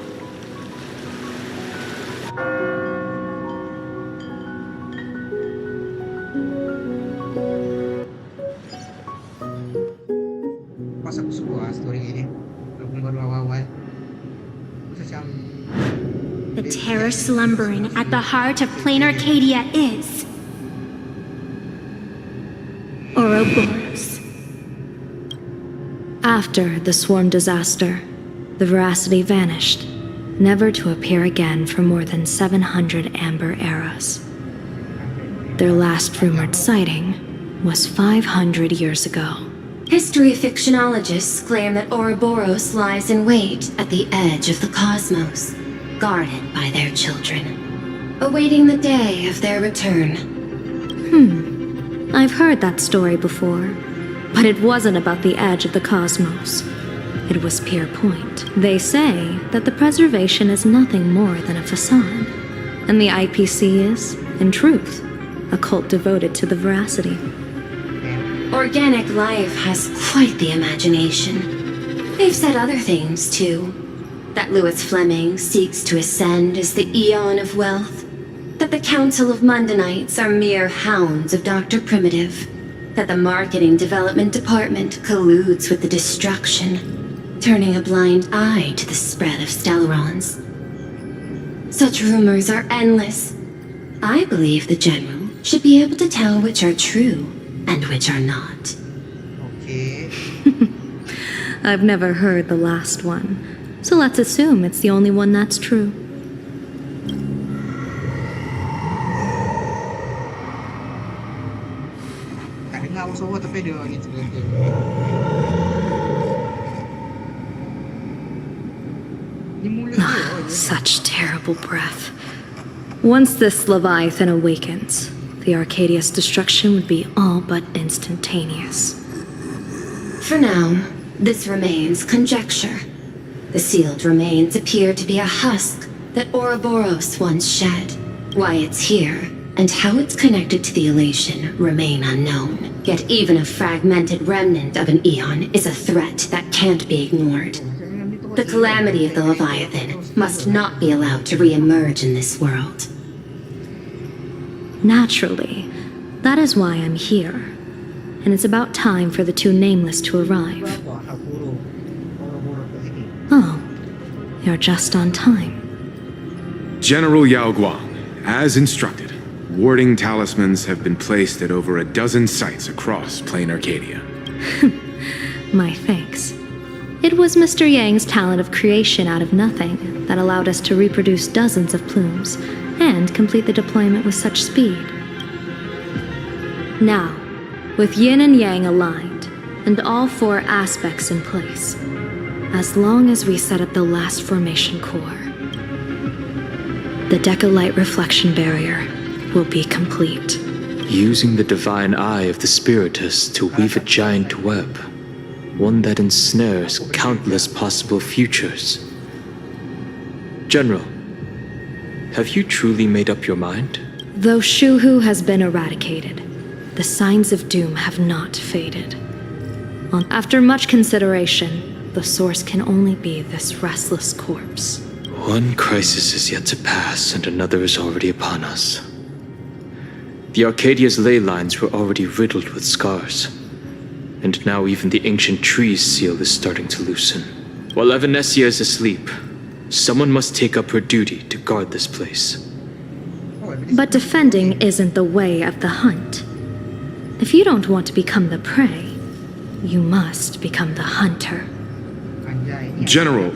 Pas aku suka story ini. Walaupun baru awal-awal. Macam The terror slumbering at the heart of plain Arcadia is Ouroboros. After the swarm disaster, the Veracity vanished, never to appear again for more than 700 amber eras. Their last rumored sighting was 500 years ago. History fictionologists claim that Ouroboros lies in wait at the edge of the cosmos, guarded by their children, awaiting the day of their return. I've heard that story before, but it wasn't about the edge of the cosmos. It was Pier Point. They say that the preservation is nothing more than a facade, and the IPC is, in truth, a cult devoted to the Veracity. Organic life has quite the imagination. They've said other things, too. That Louis Fleming seeks to ascend as the Eon of Wealth. That the Council of Mundanites are mere hounds of Dr. Primitive. That the Marketing Development Department colludes with the destruction, turning a blind eye to the spread of Stellarons. Such rumors are endless. I believe the General should be able to tell which are true and which are not. okay. I've never heard the last one, so let's assume it's the only one that's true. Tak dengar apa suara tapi dia ni tergelentir. Ni mulut dia. Such terrible breath. Once this Leviathan awakens, the Arcadia's destruction would be all but instantaneous. For now, this remains conjecture. The sealed remains appear to be a husk that Ouroboros once shed. Why it's here, and how it's connected to the elation remain unknown. Yet even a fragmented remnant of an eon is a threat that can't be ignored. The calamity of the Leviathan must not be allowed to re-emerge in this world. Naturally, that is why I'm here. And it's about time for the two nameless to arrive. Oh, you're just on time. General Yao Guang, as instructed, warding talismans have been placed at over a dozen sites across plain Arcadia. My thanks. It was Mr. Yang's talent of creation out of nothing that allowed us to reproduce dozens of plumes and complete the deployment with such speed. Now, with yin and yang aligned, and all four aspects in place, as long as we set up the last formation core, the Decalite reflection barrier will be complete. Using the divine eye of the Spiritus to weave a giant web, one that ensnares countless possible futures. General, have you truly made up your mind? Though Shuhu has been eradicated, the signs of doom have not faded. After much consideration, the source can only be this restless corpse. One crisis is yet to pass, and another is already upon us. The Arcadia's ley lines were already riddled with scars, and now even the ancient tree's seal is starting to loosen. While Evanesia is asleep, someone must take up her duty to guard this place. But defending isn't the way of the hunt. If you don't want to become the prey, you must become the hunter. General,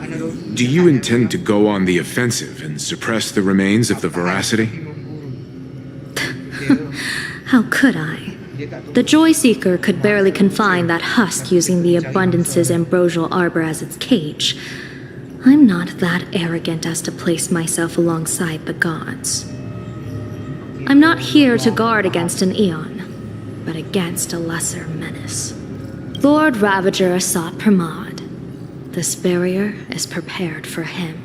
do you intend to go on the offensive and suppress the remains of the Veracity? How could I? The Joy Seeker could barely confine that husk using the Abundance's ambrosial arbor as its cage. I'm not that arrogant as to place myself alongside the gods. I'm not here to guard against an Eon, but against a lesser menace. Lord Ravager sought Pramat. This barrier is prepared for him.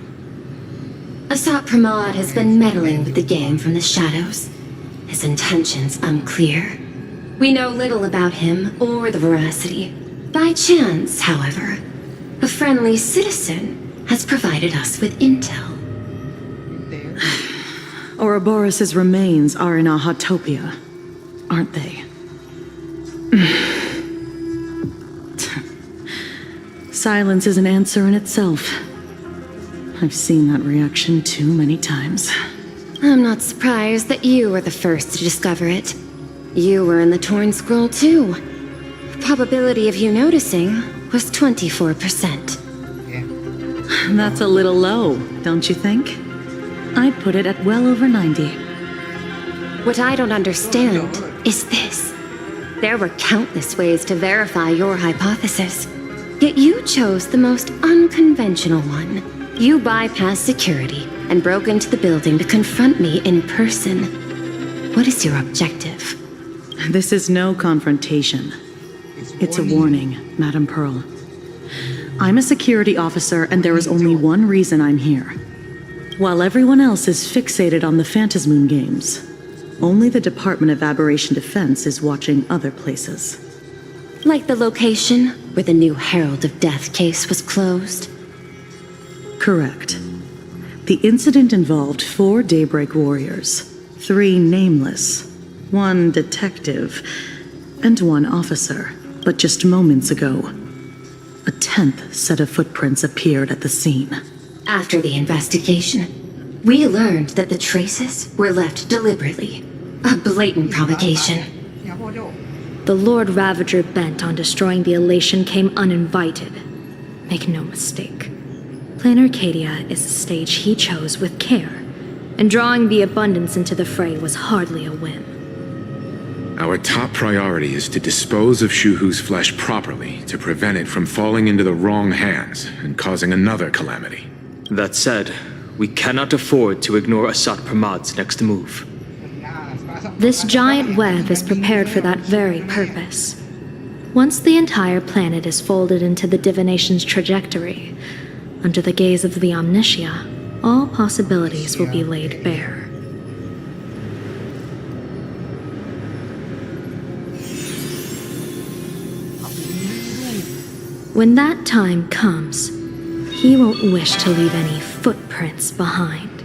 Asat Pramat has been meddling with the game from the shadows. His intentions unclear. We know little about him or the Veracity. By chance, however, a friendly citizen has provided us with intel. Ouroboros' remains are in Ahatopia, aren't they? Silence is an answer in itself. I've seen that reaction too many times. I'm not surprised that you were the first to discover it. You were in the Torn Scroll too. The probability of you noticing was 24%. That's a little low, don't you think? I'd put it at well over 90. What I don't understand is this. There were countless ways to verify your hypothesis, yet you chose the most unconventional one. You bypassed security and broke into the building to confront me in person. What is your objective? This is no confrontation. It's a warning, Madam Pearl. I'm a security officer, and there is only one reason I'm here. While everyone else is fixated on the Phantasmoon games, only the Department of Aberration Defense is watching other places. Like the location where the new Herald of Death case was closed? Correct. The incident involved 4 Daybreak warriors, 3 nameless, 1 detective, and 1 officer. But just moments ago, a 10th set of footprints appeared at the scene. After the investigation, we learned that the traces were left deliberately. A blatant provocation. The Lord Ravager bent on destroying the Elation came uninvited. Make no mistake. Plain Arcadia is a stage he chose with care, and drawing the Abundance into the fray was hardly a whim. Our top priority is to dispose of Shuhu's flesh properly to prevent it from falling into the wrong hands and causing another calamity. That said, we cannot afford to ignore Asat Pramat's next move. This giant web is prepared for that very purpose. Once the entire planet is folded into the divination's trajectory, under the gaze of the Omnitia, all possibilities will be laid bare. When that time comes, he won't wish to leave any footprints behind.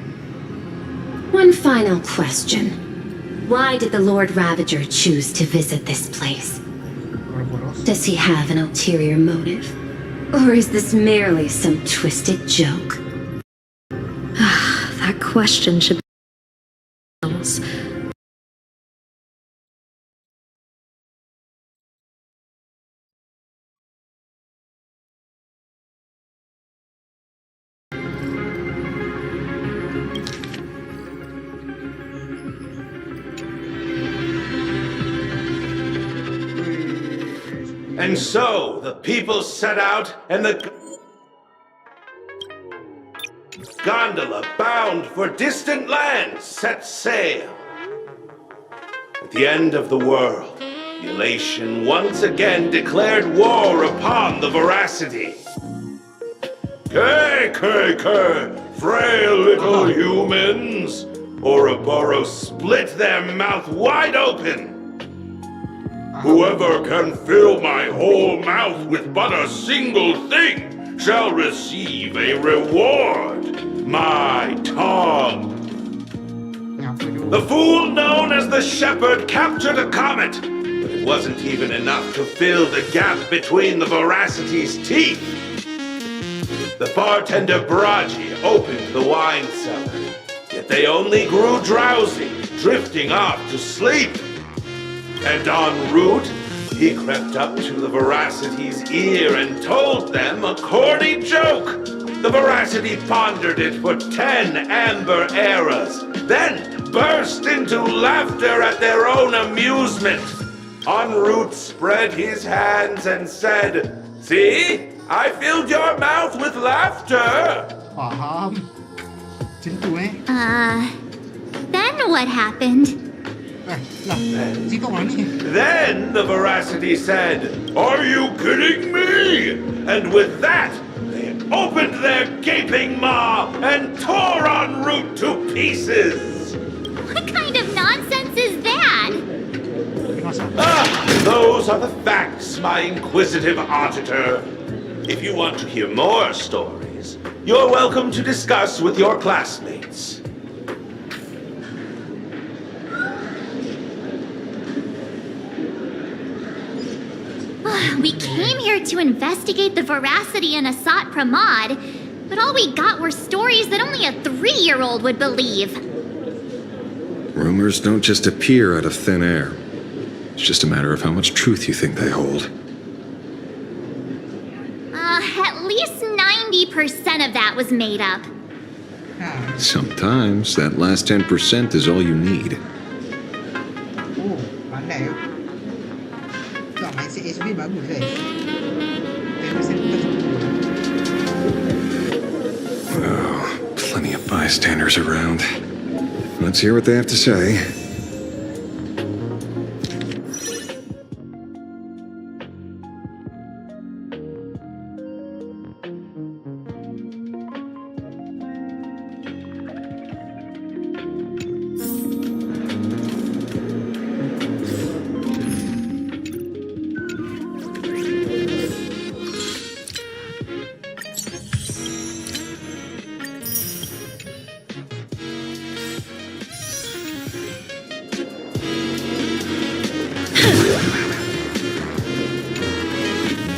One final question. Why did the Lord Ravager choose to visit this place? Does he have an ulterior motive? Or is this merely some twisted joke? That question should be... And so, the people set out, and the gondola bound for distant lands set sail. At the end of the world, the Elation once again declared war upon the Veracity. Frail little humans! Ouroboros split their mouth wide open! Whoever can fill my whole mouth with but a single thing shall receive a reward. My tongue. The fool known as the Shepherd captured a comet, but it wasn't even enough to fill the gap between the Veracity's teeth. The bartender Braji opened the wine cellar, yet they only grew drowsy, drifting off to sleep. And en route, he crept up to the Veracity's ear and told them a corny joke. The Veracity pondered it for 10 amber eras, then burst into laughter at their own amusement. En route spread his hands and said, "See, I filled your mouth with laughter. Faham. Macam tu Then what happened? Cerita orang ni. Then the Veracity said, "Are you kidding me?" And with that, they opened their gaping maw and tore en route to pieces. What kind of nonsense is that? Those are the facts, my inquisitive auditor. If you want to hear more stories, you're welcome to discuss with your classmates. We came here to investigate the Veracity and Asat Pramat, but all we got were stories that only a 3-year-old would believe. Rumors don't just appear out of thin air. It's just a matter of how much truth you think they hold. At least 90% of that was made up. Sometimes that last 10% is all you need. Oh, pandai. Tak, mindset SB bagus guys. 10% bukan cukup. Oh, plenty of bystanders around. Let's hear what they have to say.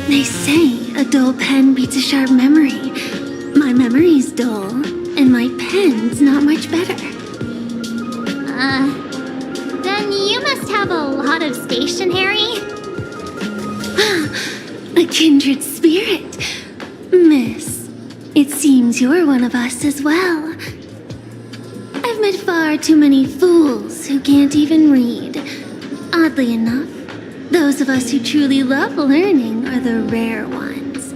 They say a dull pen beats a sharp memory. My memory's dull, and my pen's not much better. Then you must have a lot of stationery? A kindred spirit. Miss, it seems you're one of us as well. I've met far too many fools who can't even read. Oddly enough, those of us who truly love learning are the rare ones.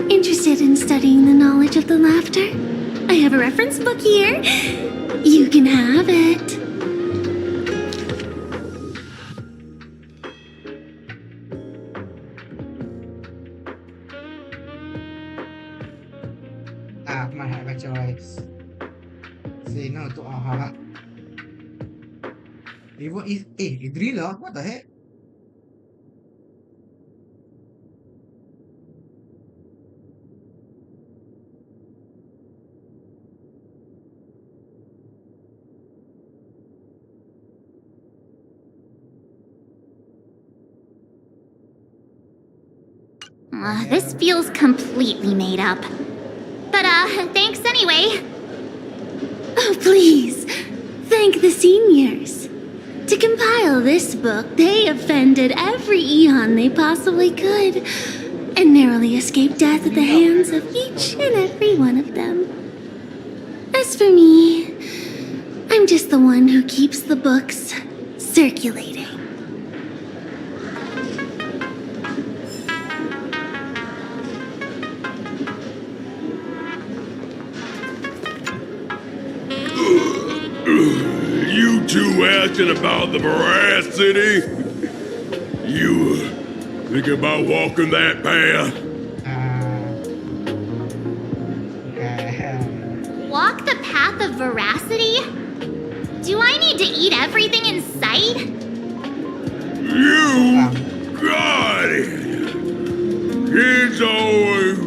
Interested in studying the knowledge of the laughter? I have a reference book here. You can have it. Might have a choice. Say no to Aha. What is driller? What the heck? This feels completely made up. But, thanks anyway. Oh, please. Thank the seniors. To compile this book, they offended every eon they possibly could, and narrowly escaped death at the hands of each and every one of them. As for me, I'm just the one who keeps the books circulating. You two asking about the Veracity? You think about walking that path? Walk the path of Veracity? Do I need to eat everything in sight? You got it! Kids always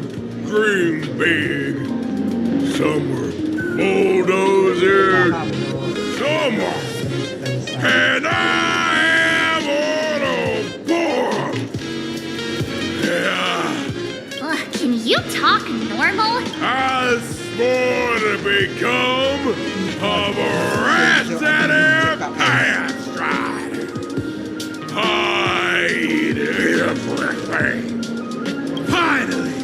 dream big. Some were bulldozers, some are. And I am on a board! Yeah. Can you talk normal? I swore to become a Veracity path strider. Hide everything. Finally,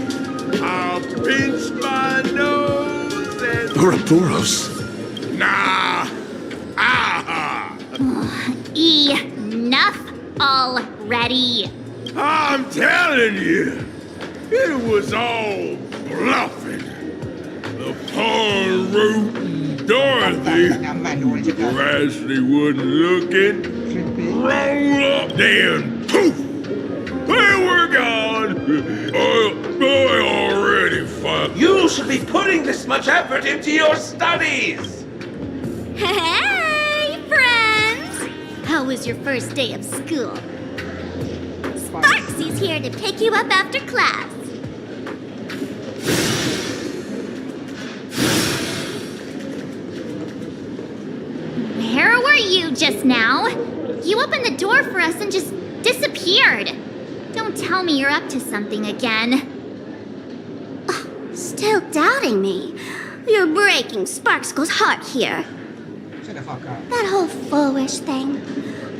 I'll pinch my nose and... Ouroboros? Nah. Enough already. I'm telling you, It was all bluffing. The poor rootin' Dorothy, who actually wasn't looking, rolled up, then poof! There we're gone! I already found. You should be putting this much effort into your studies! Hey, friends! How was your first day of school? Sparksy's here to pick you up after class. Where were you just now? You opened the door for us and just disappeared. Don't tell me you're up to something again. Oh, still doubting me? You're breaking Sparkskull's heart here. That whole foolish thing.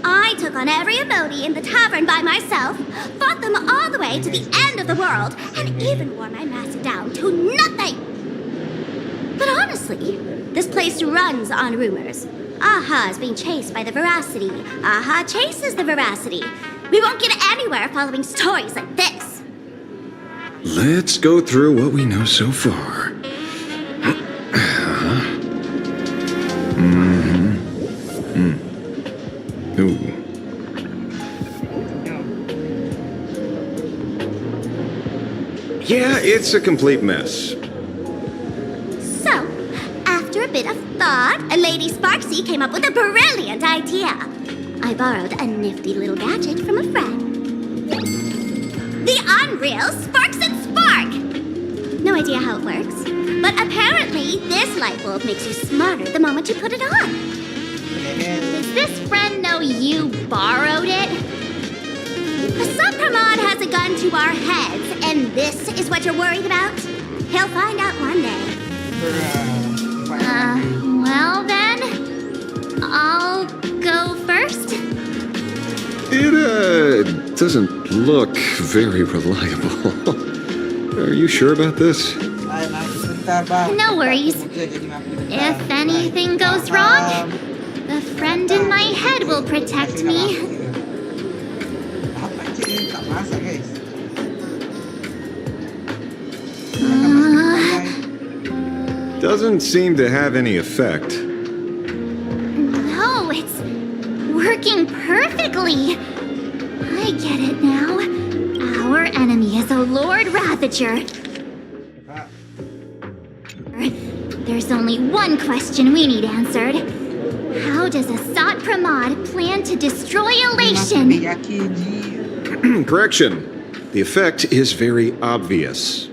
I took on every abode in the tavern by myself, fought them all the way to the end of the world, and even wore my mask down to nothing. But honestly, this place runs on rumors. Aha is being chased by the veracity. Aha chases the veracity. We won't get anywhere following stories like this. Let's go through what we know so far. Ooh. Yeah, it's a complete mess. So, after a bit of thought, Lady Sparksy came up with a brilliant idea. I borrowed a nifty little gadget from a friend. The Unreal Sparks and Spark! No idea how it works, but apparently this light bulb makes you smarter the moment you put it on. Does this friend know you borrowed it? Pramat has a gun to our heads, and this is what you're worried about? He'll find out one day. Well then, I'll go first. It, doesn't look very reliable. Are you sure about this? No worries. If anything goes wrong, the friend in my head will protect me. Doesn't seem to have any effect. No, it's working perfectly. I get it now. Our enemy is a Lord Ravager. There's only one question we need answered. How does Asat Pramat plan to destroy Elation? Correction. The effect is very obvious.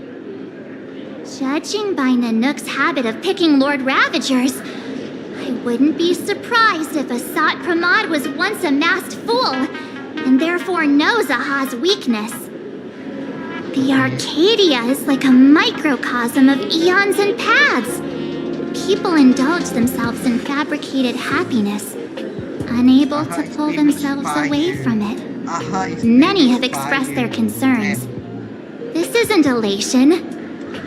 Judging by Nanook's habit of picking Lord Ravagers, I wouldn't be surprised if Asat Pramat was once a masked fool, and therefore knows Aha's weakness. The Arcadia is like a microcosm of eons and paths. People indulge themselves in fabricated happiness, unable to pull themselves away from it. Many have expressed their concerns. This isn't elation.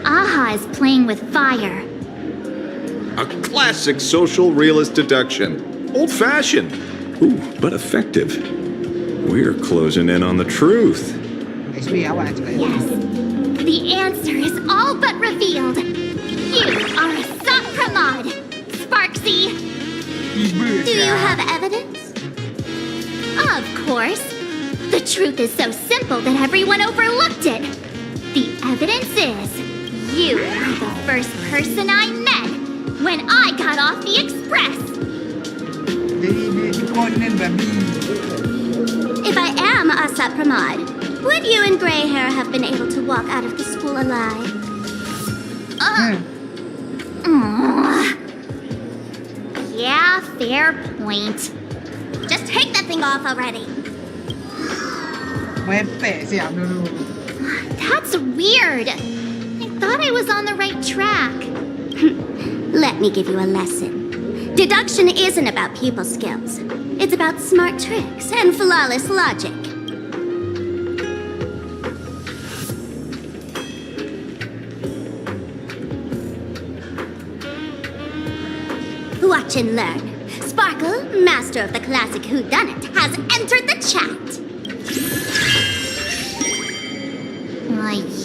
Aha is playing with fire. A classic social realist deduction. Old-fashioned. Ooh, but effective. We're closing in on the truth. Yes. The answer is all but revealed. You are Asat Pramat, Sparksy. Do you have evidence? Of course. The truth is so simple that everyone overlooked it. The evidence is, you were the first person I met when I got off the express. If I am Asat Pramat, would you and Grey Hair have been able to walk out of the school alive? Yeah, fair point. Just take that thing off already. That's weird. I thought I was on the right track. Let me give you a lesson. Deduction isn't about pupil skills. It's about smart tricks and flawless logic. Watch and learn. Sparkle, master of the classic whodunit, has entered the chat.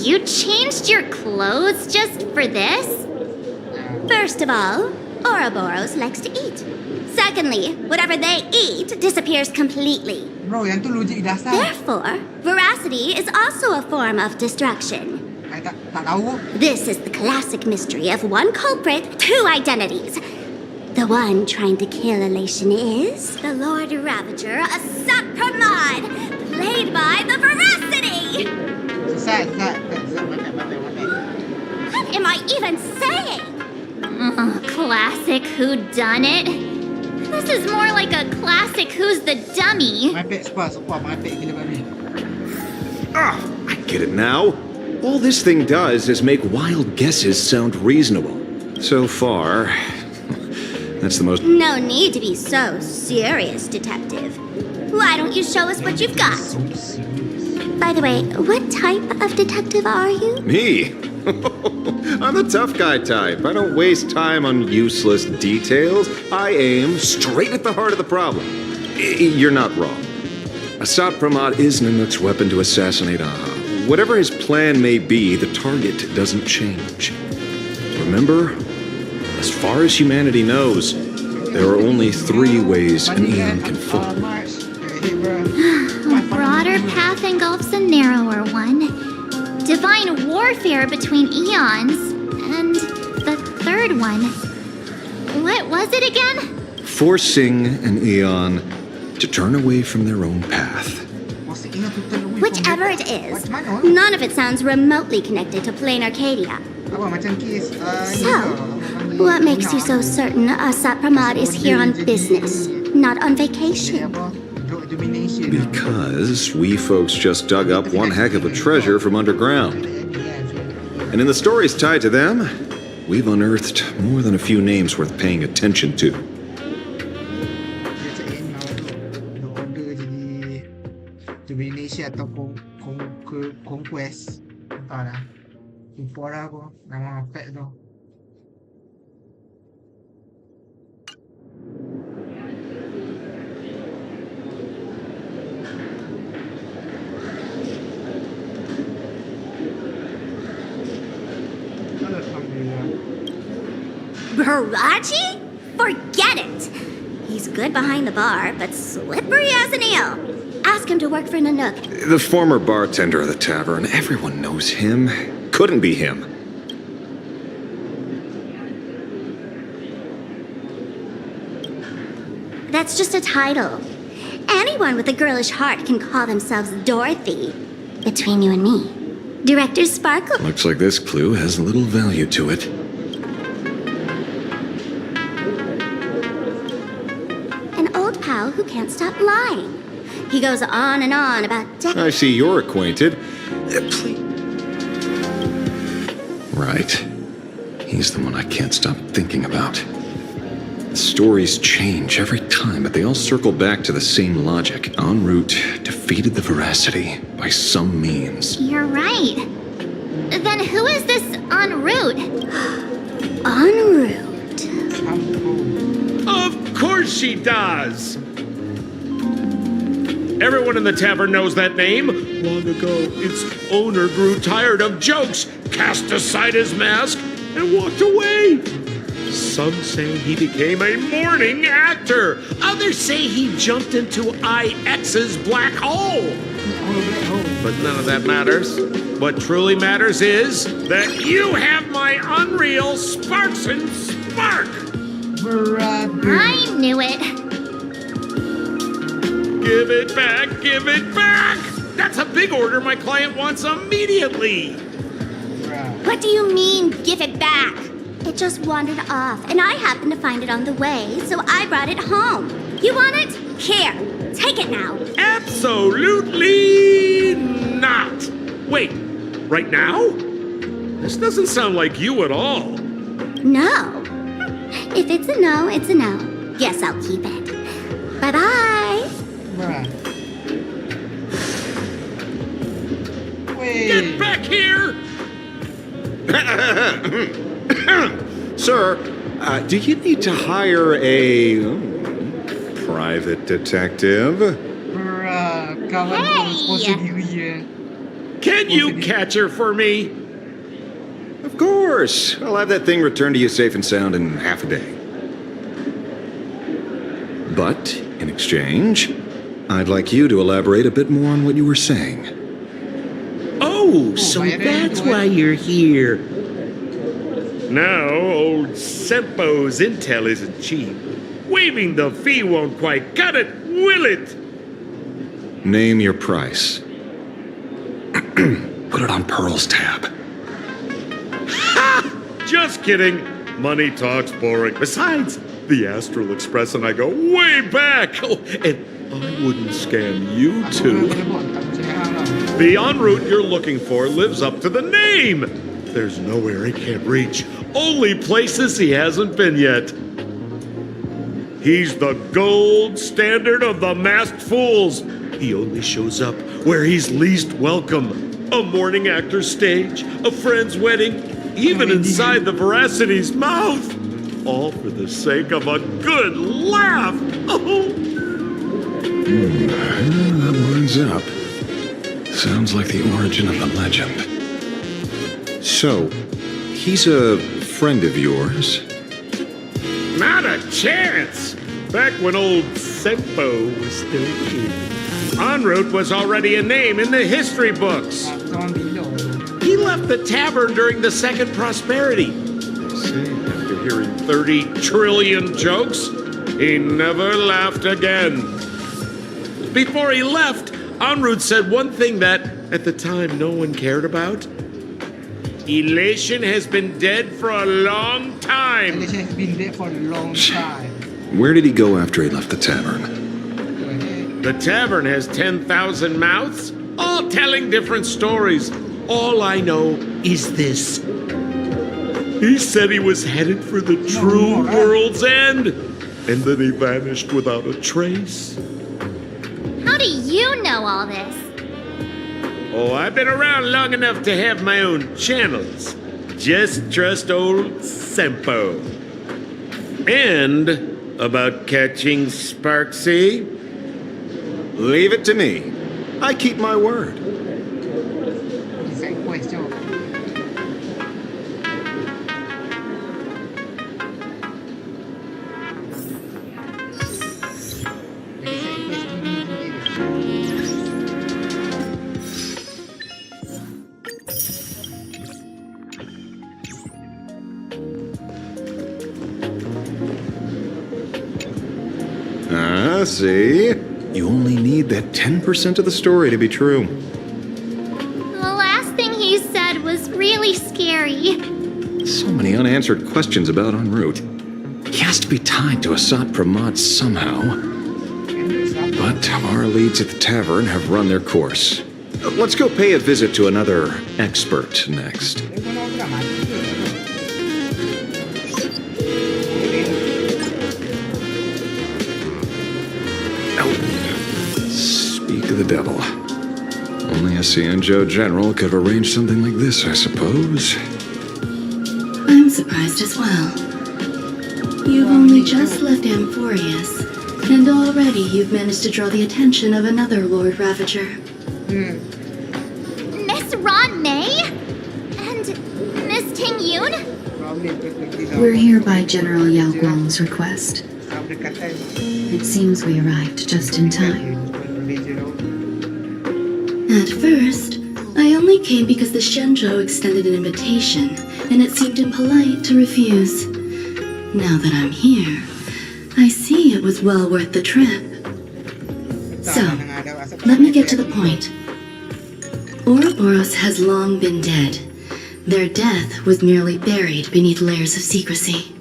You changed your clothes just for this? First of all, Ouroboros likes to eat. Secondly, whatever they eat disappears completely. Bro, yang tu logik dasar. Therefore, veracity is also a form of destruction. Tak tahu. This is the classic mystery of one culprit, two identities. The one trying to kill Elation is the Lord Ravager, a Pramat, played by the Veracity. What am I even saying? Classic whodunit. This is more like a classic Who's the Dummy. I get it now. All this thing does is make wild guesses sound reasonable. So far, that's the most... No need to be so serious, Detective. Why don't you show us what you've got? By the way, what type of detective are you? Me? I'm the tough guy type. I don't waste time on useless details. I aim straight at the heart of the problem. You're not wrong. Assad Pramat is Nanook's weapon to assassinate Aha. Whatever his plan may be, the target doesn't change. Remember, as far as humanity knows, there are only 3 ways an Eon can fall. A broader path engulfs a narrower one. Divine warfare between eons. And the third one. What was it again? Forcing an Eon to turn away from their own path. Whichever it is, none of it sounds remotely connected to plain Arcadia. So, what makes you so certain Assad Pramat is here on business, not on vacation? Because we folks just dug up one heck of a treasure from underground. And in the stories tied to them, we've unearthed more than a few names worth paying attention to. Indonesia atau Conquest. Entah dah. Info lah aku. Nama pack tu. Baraji? Forget it! He's good behind the bar, but slippery as an eel. Ask him to work for Nanook. The former bartender of the tavern, everyone knows him. Couldn't be him. That's just a title. Anyone with a girlish heart can call themselves Dorothy. Between you and me. Director Sparkle. Looks like this clue has little value to it. An old pal who can't stop lying. He goes on and on about I see you're acquainted. Please. Right. He's the one I can't stop thinking about. Stories change every time, but they all circle back to the same logic. En route, defeated the Veracity by some means. You're right. Then who is this en route? En route? Of course she does! Everyone in the tavern knows that name. Long ago, its owner grew tired of jokes, cast aside his mask, and walked away. Some say he became a mourning actor. Others say he jumped into IX's black hole. But none of that matters. What truly matters is that you have my unreal Sparks and Spark. I knew it. Give it back, give it back! That's a big order my client wants immediately. What do you mean, give it back? It just wandered off, and I happened to find it on the way, so I brought it home. You want it? Here, take it now. Absolutely not! Wait, right now? This doesn't sound like you at all. No. If it's a no, it's a no. Guess I'll keep it. Bye-bye. Get back here! Sir, do you need to hire a private detective? Kawan tu expose diri je. Can you catch her for me? Of course. I'll have that thing returned to you safe and sound in half a day. But, in exchange, I'd like you to elaborate a bit more on what you were saying. Oh, so that's why you're here. No, old Sempo's intel isn't cheap. Waiving the fee won't quite cut it, will it? Name your price. Put it on Pearl's tab. Ha! Just kidding. Money talks boring. Besides, the Astral Express and I go way back. Oh, and I wouldn't scam you two. The en route you're looking for lives up to the name. There's nowhere he can't reach. Only places he hasn't been yet. He's the gold standard of the masked fools. He only shows up where he's least welcome. A morning actor's stage, a friend's wedding, even inside the Veracity's mouth. All for the sake of a good laugh. Oh. That lines up. Sounds like the origin of the legend. So, he's a friend of yours? Not a chance! Back when old Sempo was still a kid. En route was already a name in the history books. He left the tavern during the Second Prosperity. Say, after hearing 30 trillion jokes, he never laughed again. Before he left, en route said one thing that, at the time, no one cared about. Elation has been dead for a long time. Elation has been dead for a long time. Where did he go after he left the tavern? The tavern has 10,000 mouths, all telling different stories. All I know is this. He said he was headed for the true world's end, and then he vanished without a trace. How do you know all this? Oh, I've been around long enough to have my own channels. Just trust old Sempo. And about catching Sparksy? Leave it to me. I keep my word. See? You only need that 10% of the story to be true. The last thing he said was really scary. So many unanswered questions about en route. He has to be tied to Asat Pramat somehow. But our leads at the tavern have run their course. Let's go pay a visit to another expert next. Speak of the devil. Only a Cianjo general could have arranged something like this, I suppose. I'm surprised as well. You've only just left Amphorius, and already you've managed to draw the attention of another Lord Ravager. Miss Ron May? And Miss Ting Yoon? We're here by General Yao Guang's request. It seems we arrived just in time. At first, I only came because the Shenzhou extended an invitation, and it seemed impolite to refuse. Now that I'm here, I see it was well worth the trip. So, let me get to the point. Ouroboros has long been dead. Their death was merely buried beneath layers of secrecy.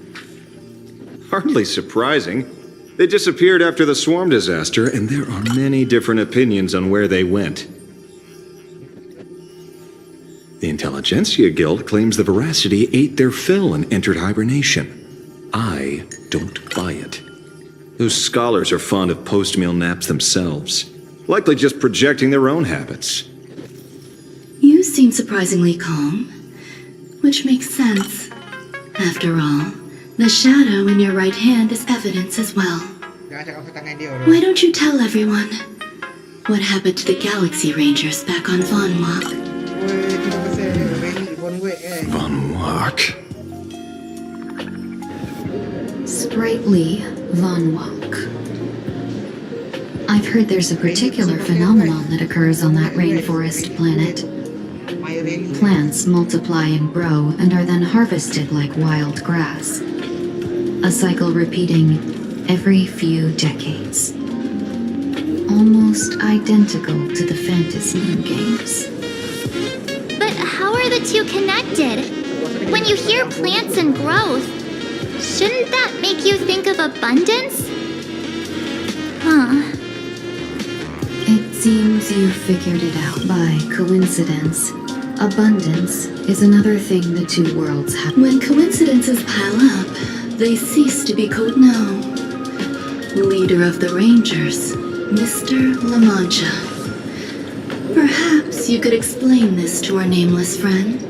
Hardly surprising. They disappeared after the swarm disaster, and there are many different opinions on where they went. The Intelligentsia Guild claims the Veracity ate their fill and entered hibernation. I don't buy it. Those scholars are fond of post-meal naps themselves, likely just projecting their own habits. You seem surprisingly calm, which makes sense. After all, the shadow in your right hand is evidence as well. Why don't you tell everyone what happened to the Galaxy Rangers back on Von Walk? Von Walk. Sprightly Von Walk. I've heard there's a particular phenomenon that occurs on that rainforest planet. Plants multiply and grow and are then harvested like wild grass. A cycle repeating every few decades. Almost identical to the Fantasy games. But how are the two connected? When you hear plants and growth, shouldn't that make you think of abundance? Huh. It seems you figured it out by coincidence. Abundance is another thing the two worlds have. When coincidences pile up, they cease to be code now. Leader of the Rangers, Mr. La Mancha. Perhaps you could explain this to our nameless friend.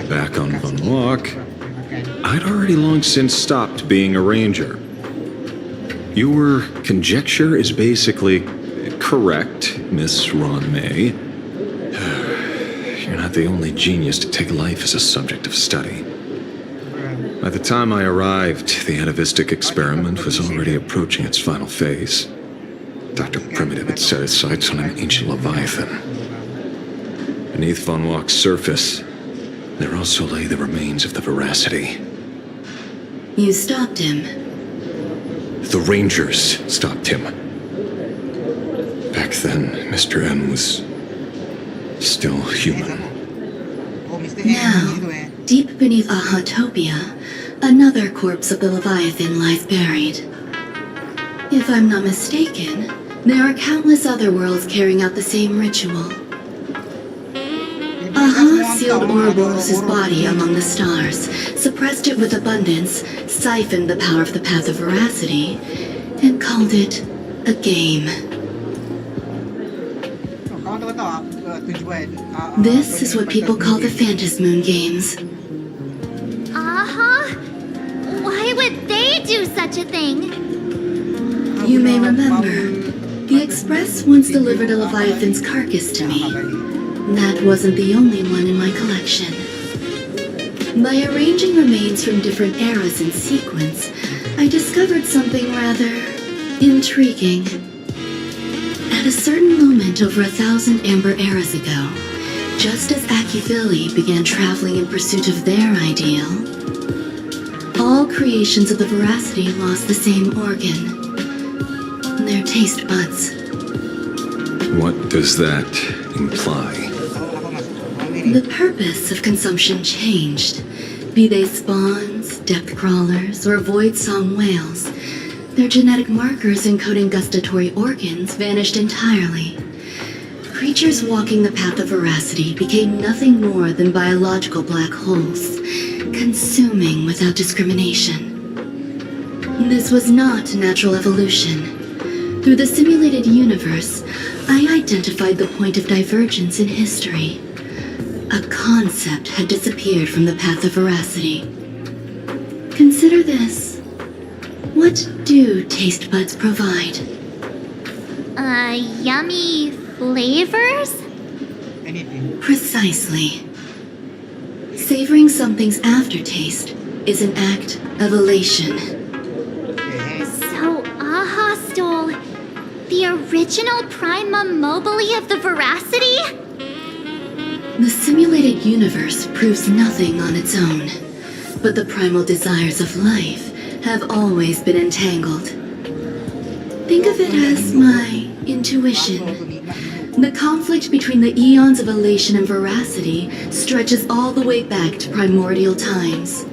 Back on Van Walk, I'd already long since stopped being a ranger. Your conjecture is basically correct, Miss Ron May. You're not the only genius to take life as a subject of study. By the time I arrived, the atavistic experiment was already approaching its final phase. Dr. Primitive had set his sights on an ancient leviathan. Beneath Van Walk's surface, there also lay the remains of the Veracity. You stopped him. The Rangers stopped him. Back then, Mr. N was still human. Now, deep beneath Ahatopia, another corpse of the Leviathan lies buried. If I'm not mistaken, there are countless other worlds carrying out the same ritual. Aha sealed Ouroboros' body among the stars, suppressed it with abundance, siphoned the power of the Path of Veracity, and called it a game. This is what people call the Phantasmoon Games. Why would they do such a thing? You may remember, the Express once delivered a Leviathan's carcass to me. That wasn't the only one in my collection. By arranging remains from different eras in sequence, I discovered something rather intriguing. At a certain moment over 1,000 Amber eras ago, just as Akivili began traveling in pursuit of their ideal, all creations of the Veracity lost the same organ. Their taste buds. What does that imply? The purpose of consumption changed. Be they spawns, depth crawlers, or void song whales, their genetic markers encoding gustatory organs vanished entirely. Creatures walking the path of Veracity became nothing more than biological black holes, consuming without discrimination. This was not natural evolution. Through the simulated universe, I identified the point of divergence in history. A concept had disappeared from the path of Veracity. Consider this. What do taste buds provide? Yummy flavors? Precisely. Savoring something's aftertaste is an act of elation. So Aha stole the original primum mobile of the Veracity? The simulated universe proves nothing on its own, but the primal desires of life have always been entangled. Think of it as my intuition. The conflict between the eons of elation and Veracity stretches all the way back to primordial times.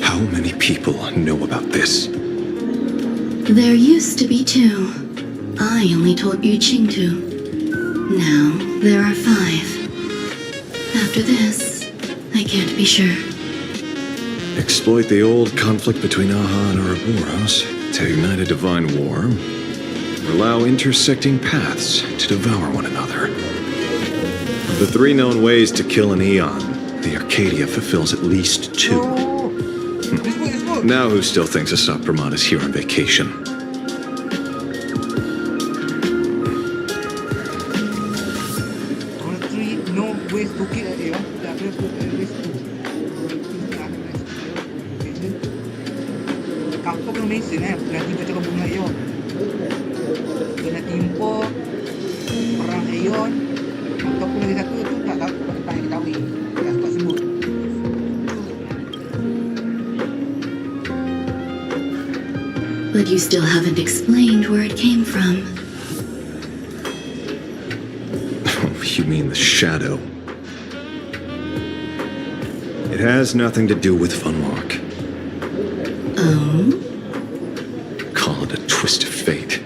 How many people know about this? There used to be 2. I only told Yu Qing to. Now there are 5. After this, I can't be sure. Exploit the old conflict between Aha and Ouroboros to ignite a divine war, or allow intersecting paths to devour one another. Of the 3 known ways to kill an eon, the Arcadia fulfills at least 2. Now who still thinks Asap Pramat is here on vacation? But you still haven't explained where it came from. Oh, you mean the shadow? It has nothing to do with Funwalk. Oh? Call it a twist of fate.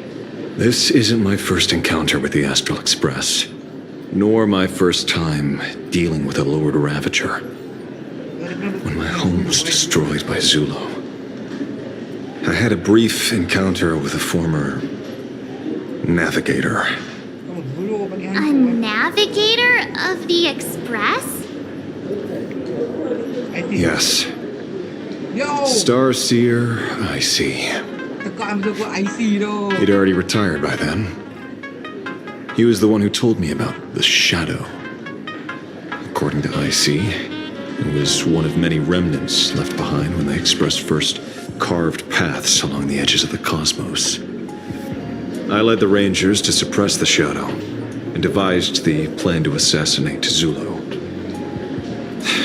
This isn't my first encounter with the Astral Express, nor my first time dealing with a Lord Ravager. When my home was destroyed by Zulo, I had a brief encounter with a former navigator. A navigator of the Express? Yes. Starseer, I see. He'd already retired by then. He was the one who told me about the Shadow. According to IC, it was one of many remnants left behind when the Express first carved paths along the edges of the cosmos. I led the Rangers to suppress the Shadow and devised the plan to assassinate Zulu.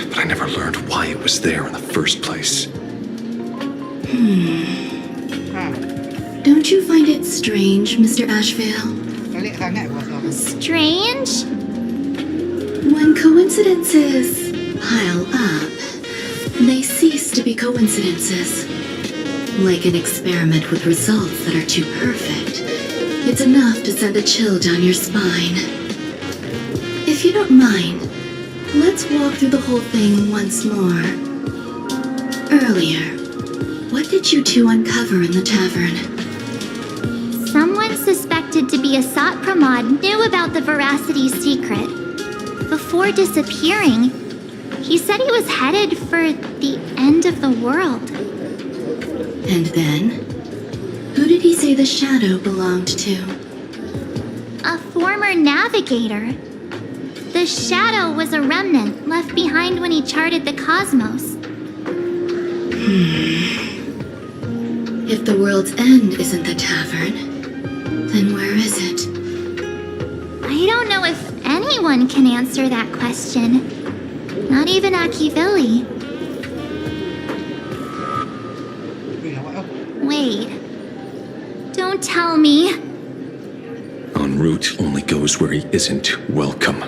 But I never learned why it was there in the first place. Don't you find it strange, Mr. Ashvale? Strange? When coincidences pile up, they cease to be coincidences. Like an experiment with results that are too perfect, it's enough to send a chill down your spine. If you don't mind, let's walk through the whole thing once more. Earlier, what did you two uncover in the tavern? Someone suspected to be Asat Pramat knew about the Veracity secret. Before disappearing, he said he was headed for the end of the world. And then? Who did he say the Shadow belonged to? A former navigator. The Shadow was a remnant left behind when he charted the cosmos. If the world's end isn't the tavern, then where is it? I don't know if anyone can answer that question. Not even Akivilli. Wait. Don't tell me. En route only goes where he isn't welcome.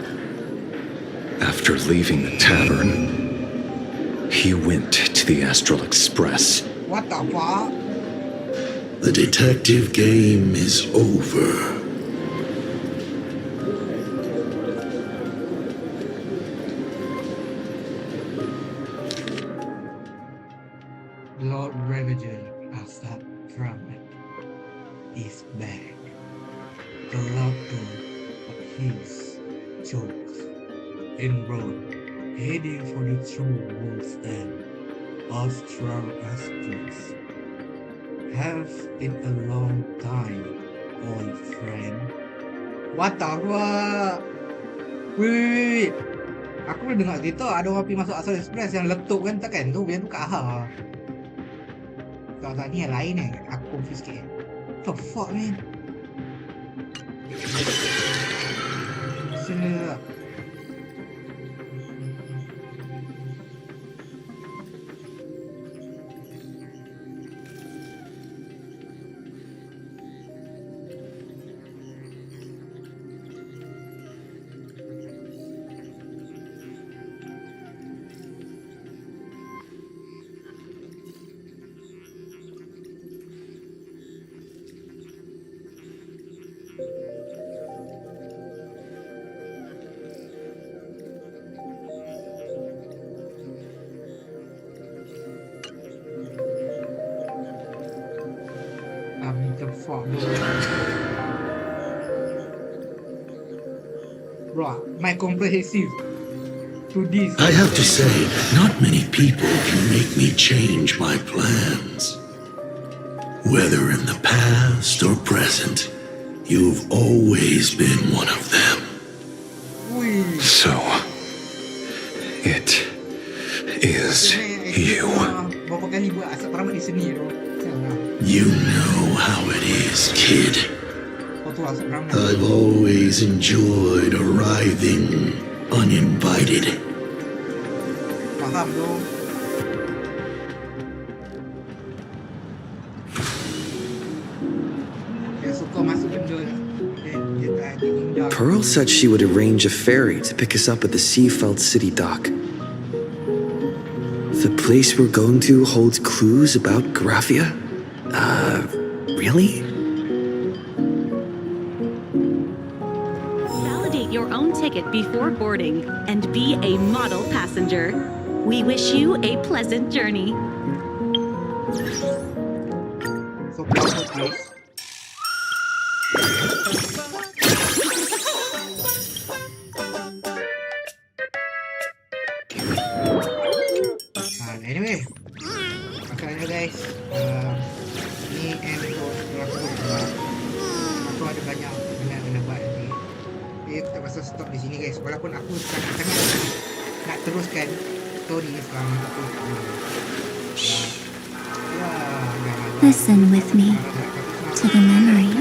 After leaving the tavern, he went to the Astral Express. What the fuck? The detective game is over. Lord Ravager Asad Pramat is back. The locker of his jokes enrolled, heading for the true world's end. Astral Express. Have been a long time, old friend. What the fuck? Wait. Aku pernah dengar cerita ada orang pergi masuk Astral Express yang letup kan, takkan tu biar tu kat AHA. Tak ni yang lain aku confused sikit. What the fuck, man? Sedap. The fuck, bro, my comprehensive to this. I have to say, not many people can make me change my plans. Whether in the past or present, you've always been one of them. So, it is you. You know how it is, kid. I've always enjoyed arriving uninvited. Pearl said she would arrange a ferry to pick us up at the Seafeld City dock. The place we're going to holds clues about Graphia? Really? Validate your own ticket before boarding and be a model passenger. We wish you a pleasant journey. Anyway, masalahnya guys, ni end untuk aku ada banyak nak buat nanti. Jadi kita pasal stop di sini guys. Walaupun aku sangat nak teruskan story ni sekarang aku Listen with me to the memories.